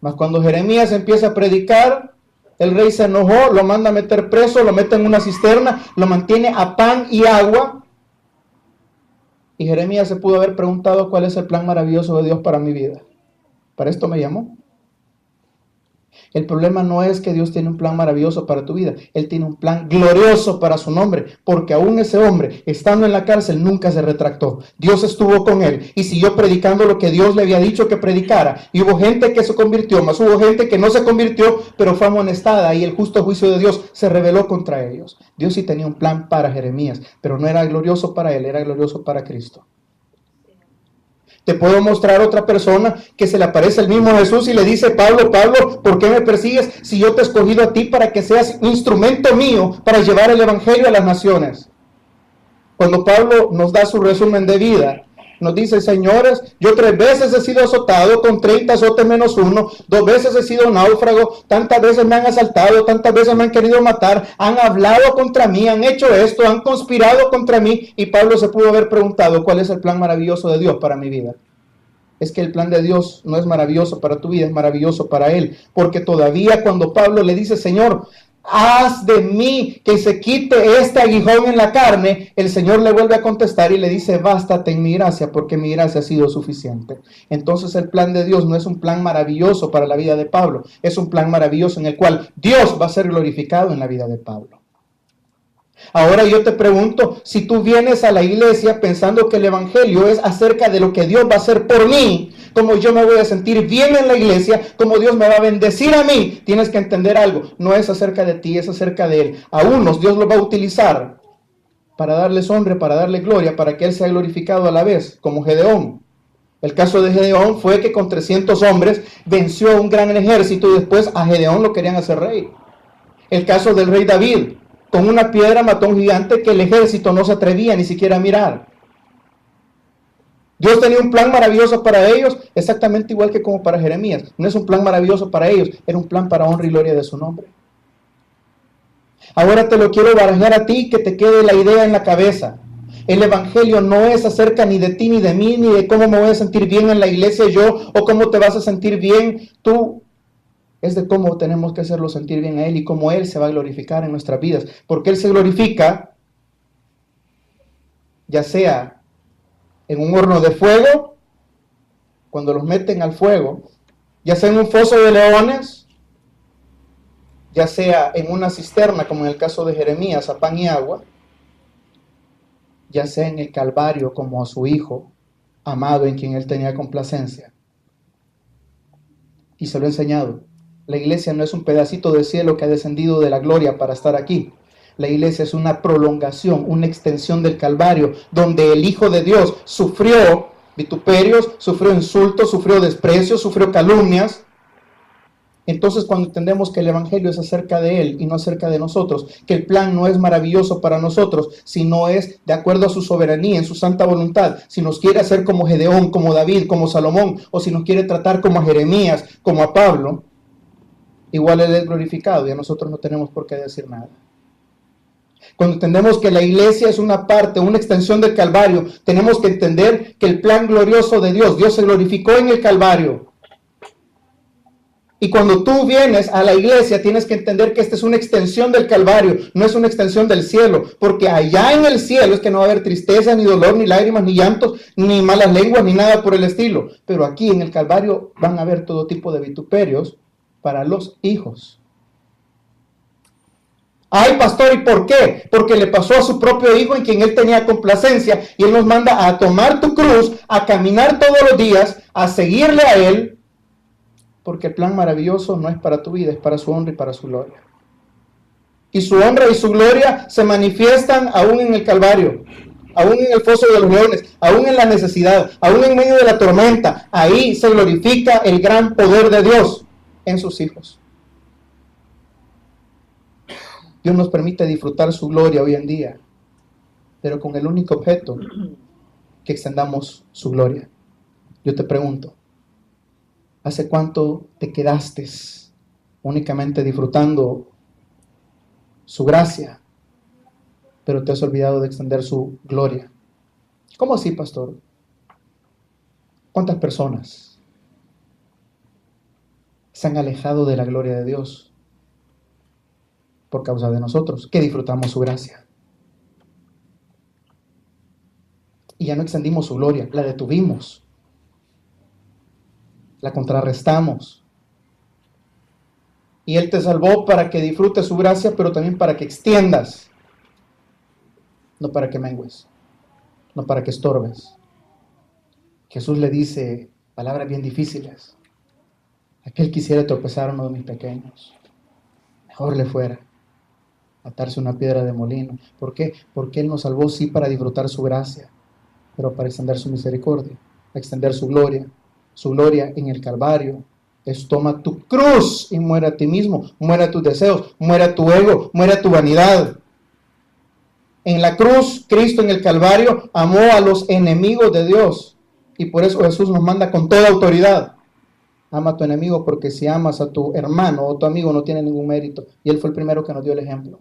S1: Mas cuando Jeremías empieza a predicar, el rey se enojó, lo manda a meter preso, lo mete en una cisterna, lo mantiene a pan y agua. Y Jeremías se pudo haber preguntado cuál es el plan maravilloso de Dios para mi vida. ¿Para esto me llamó? El problema no es que Dios tiene un plan maravilloso para tu vida. Él tiene un plan glorioso para su nombre. Porque aún ese hombre, estando en la cárcel, nunca se retractó. Dios estuvo con él y siguió predicando lo que Dios le había dicho que predicara. Y hubo gente que se convirtió, más hubo gente que no se convirtió, pero fue amonestada y el justo juicio de Dios se rebeló contra ellos. Dios sí tenía un plan para Jeremías, pero no era glorioso para él, era glorioso para Cristo. Te puedo mostrar otra persona que se le aparece el mismo Jesús y le dice, Pablo, Pablo, ¿por qué me persigues si yo te he escogido a ti para que seas instrumento mío para llevar el evangelio a las naciones? Cuando Pablo nos da su resumen de vida, nos dice, señores, yo 3 veces he sido azotado con 30 azotes menos 1, 2 veces he sido náufrago, tantas veces me han asaltado, tantas veces me han querido matar, han hablado contra mí, han hecho esto, han conspirado contra mí. Y Pablo se pudo haber preguntado, ¿cuál es el plan maravilloso de Dios para mi vida? Es que el plan de Dios no es maravilloso para tu vida, es maravilloso para Él. Porque todavía cuando Pablo le dice, Señor, haz de mí que se quite este aguijón en la carne, el Señor le vuelve a contestar y le dice, bástate en mi gracia, porque mi gracia ha sido suficiente. Entonces el plan de Dios no es un plan maravilloso para la vida de Pablo, es un plan maravilloso en el cual Dios va a ser glorificado en la vida de Pablo. Ahora yo te pregunto, si tú vienes a la iglesia pensando que el evangelio es acerca de lo que Dios va a hacer por mí, como yo me voy a sentir bien en la iglesia, como Dios me va a bendecir a mí, tienes que entender algo, no es acerca de ti, es acerca de Él. A unos Dios los va a utilizar para darles honra, para darle gloria, para que Él sea glorificado a la vez, como Gedeón. El caso de Gedeón fue que con 300 hombres venció a un gran ejército y después a Gedeón lo querían hacer rey. El caso del rey David, con una piedra mató a un gigante que el ejército no se atrevía ni siquiera a mirar. Dios tenía un plan maravilloso para ellos, exactamente igual que como para Jeremías. No es un plan maravilloso para ellos, era un plan para honra y gloria de su nombre. Ahora te lo quiero barajar a ti, que te quede la idea en la cabeza. El evangelio no es acerca ni de ti, ni de mí, ni de cómo me voy a sentir bien en la iglesia yo, o cómo te vas a sentir bien tú. Es de cómo tenemos que hacerlo sentir bien a Él y cómo Él se va a glorificar en nuestras vidas. Porque Él se glorifica, ya sea en un horno de fuego, cuando los meten al fuego, ya sea en un foso de leones, ya sea en una cisterna, como en el caso de Jeremías, a pan y agua, ya sea en el Calvario, como a su Hijo amado, en quien Él tenía complacencia. Y se lo he enseñado. La iglesia no es un pedacito de cielo que ha descendido de la gloria para estar aquí. La iglesia es una prolongación, una extensión del Calvario, donde el Hijo de Dios sufrió vituperios, sufrió insultos, sufrió desprecios, sufrió calumnias. Entonces, cuando entendemos que el evangelio es acerca de Él y no acerca de nosotros, que el plan no es maravilloso para nosotros, sino es de acuerdo a su soberanía, en su santa voluntad, si nos quiere hacer como Gedeón, como David, como Salomón, o si nos quiere tratar como a Jeremías, como a Pablo, igual Él es glorificado y a nosotros no tenemos por qué decir nada. Cuando entendemos que la iglesia es una parte, una extensión del Calvario, tenemos que entender que el plan glorioso de Dios, Dios se glorificó en el Calvario. Y cuando tú vienes a la iglesia, tienes que entender que esta es una extensión del Calvario, no es una extensión del cielo, porque allá en el cielo es que no va a haber tristeza, ni dolor, ni lágrimas, ni llantos, ni malas lenguas, ni nada por el estilo. Pero aquí en el Calvario van a haber todo tipo de vituperios para los hijos. Ay, pastor, ¿y por qué? Porque le pasó a su propio hijo en quien él tenía complacencia, y Él nos manda a tomar tu cruz, a caminar todos los días, a seguirle a Él, porque el plan maravilloso no es para tu vida, es para su honra y para su gloria. Y su honra y su gloria se manifiestan aún en el Calvario, aún en el foso de los leones, aún en la necesidad, aún en medio de la tormenta. Ahí se glorifica el gran poder de Dios en sus hijos. Dios nos permite disfrutar su gloria hoy en día, pero con el único objeto que extendamos su gloria. Yo te pregunto, ¿hace cuánto te quedaste únicamente disfrutando su gracia, pero te has olvidado de extender su gloria? ¿Cómo así, pastor? ¿Cuántas personas se han alejado de la gloria de Dios por causa de nosotros, que disfrutamos su gracia? Y ya no extendimos su gloria, la detuvimos, la contrarrestamos. Y Él te salvó para que disfrutes su gracia, pero también para que extiendas, no para que mengues, no para que estorbes. Jesús le dice palabras bien difíciles: aquel quisiera tropezar a uno de mis pequeños, mejor le fuera atarse una piedra de molino. ¿Por qué? Porque Él nos salvó, sí, para disfrutar su gracia, pero para extender su misericordia, extender su gloria. Su gloria en el Calvario es: toma tu cruz y muere a ti mismo, muere a tus deseos, muere a tu ego, muere a tu vanidad. En la cruz, Cristo en el Calvario amó a los enemigos de Dios, y por eso Jesús nos manda con toda autoridad: ama a tu enemigo, porque si amas a tu hermano o tu amigo no tiene ningún mérito. Y Él fue el primero que nos dio el ejemplo.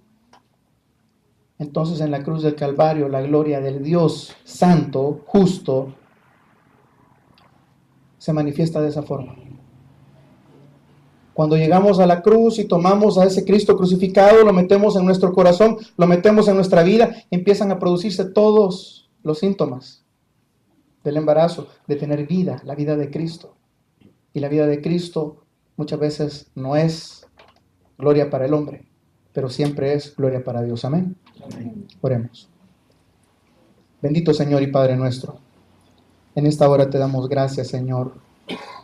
S1: Entonces, en la cruz del Calvario, la gloria del Dios santo, justo, se manifiesta de esa forma. Cuando llegamos a la cruz y tomamos a ese Cristo crucificado, lo metemos en nuestro corazón, lo metemos en nuestra vida, empiezan a producirse todos los síntomas del embarazo, de tener vida, la vida de Cristo. Y la vida de Cristo muchas veces no es gloria para el hombre, pero siempre es gloria para Dios. Amén. Amén. Oremos. Bendito Señor y Padre nuestro, en esta hora te damos gracias, Señor,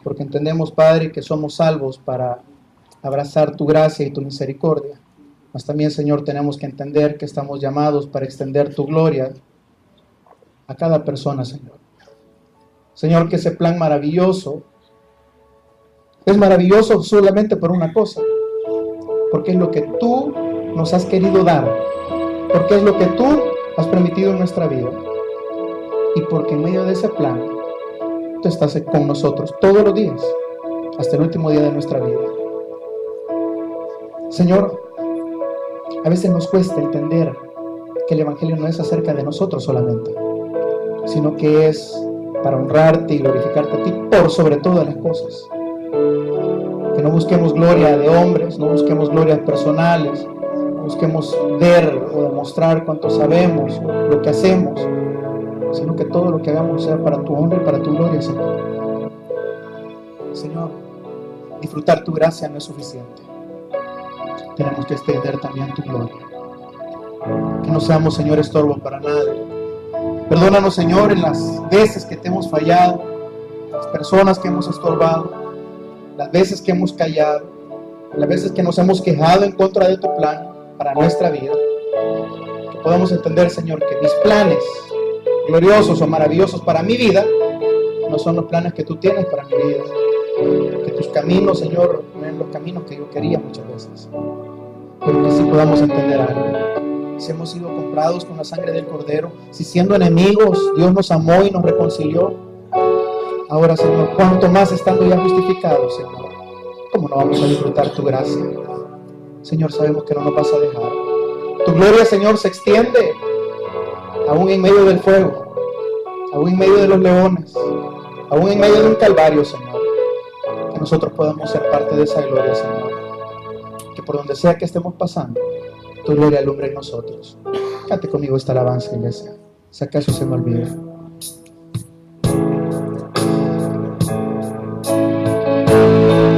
S1: porque entendemos, Padre, que somos salvos para abrazar tu gracia y tu misericordia. Mas también, Señor, tenemos que entender que estamos llamados para extender tu gloria a cada persona, Señor. Señor, que ese plan maravilloso es maravilloso solamente por una cosa, porque es lo que tú nos has querido dar, porque es lo que tú has permitido en nuestra vida, y porque en medio de ese plan tú estás con nosotros todos los días, hasta el último día de nuestra vida. Señor, a veces nos cuesta entender que el Evangelio no es acerca de nosotros solamente, sino que es para honrarte y glorificarte a ti por sobre todas las cosas. Que no busquemos gloria de hombres, no busquemos glorias personales, no busquemos ver o demostrar cuánto sabemos o lo que hacemos, sino que todo lo que hagamos sea para tu honra y para tu gloria, Señor. Señor, disfrutar tu gracia no es suficiente. Tenemos que extender también tu gloria. Que no seamos, Señor, estorbos para nadie. Perdónanos, Señor, en las veces que te hemos fallado, las personas que hemos estorbado, las veces que hemos callado, las veces que nos hemos quejado en contra de tu plan para nuestra vida. Que podamos entender, Señor, que mis planes gloriosos o maravillosos para mi vida no son los planes que tú tienes para mi vida. Que tus caminos, Señor, no eran los caminos que yo quería muchas veces. Pero que sí podamos entender algo. Si hemos sido comprados con la sangre del Cordero, si siendo enemigos Dios nos amó y nos reconcilió, ahora, Señor, cuanto más estando ya justificados, Señor, ¿cómo no vamos a disfrutar tu gracia? Señor, sabemos que no nos vas a dejar. Tu gloria, Señor, se extiende aún en medio del fuego, aún en medio de los leones, aún en medio de un calvario, Señor. Que nosotros podamos ser parte de esa gloria, Señor. Que por donde sea que estemos pasando, tu gloria alumbre en nosotros. Cante conmigo esta alabanza, iglesia. Si acaso se me olvida.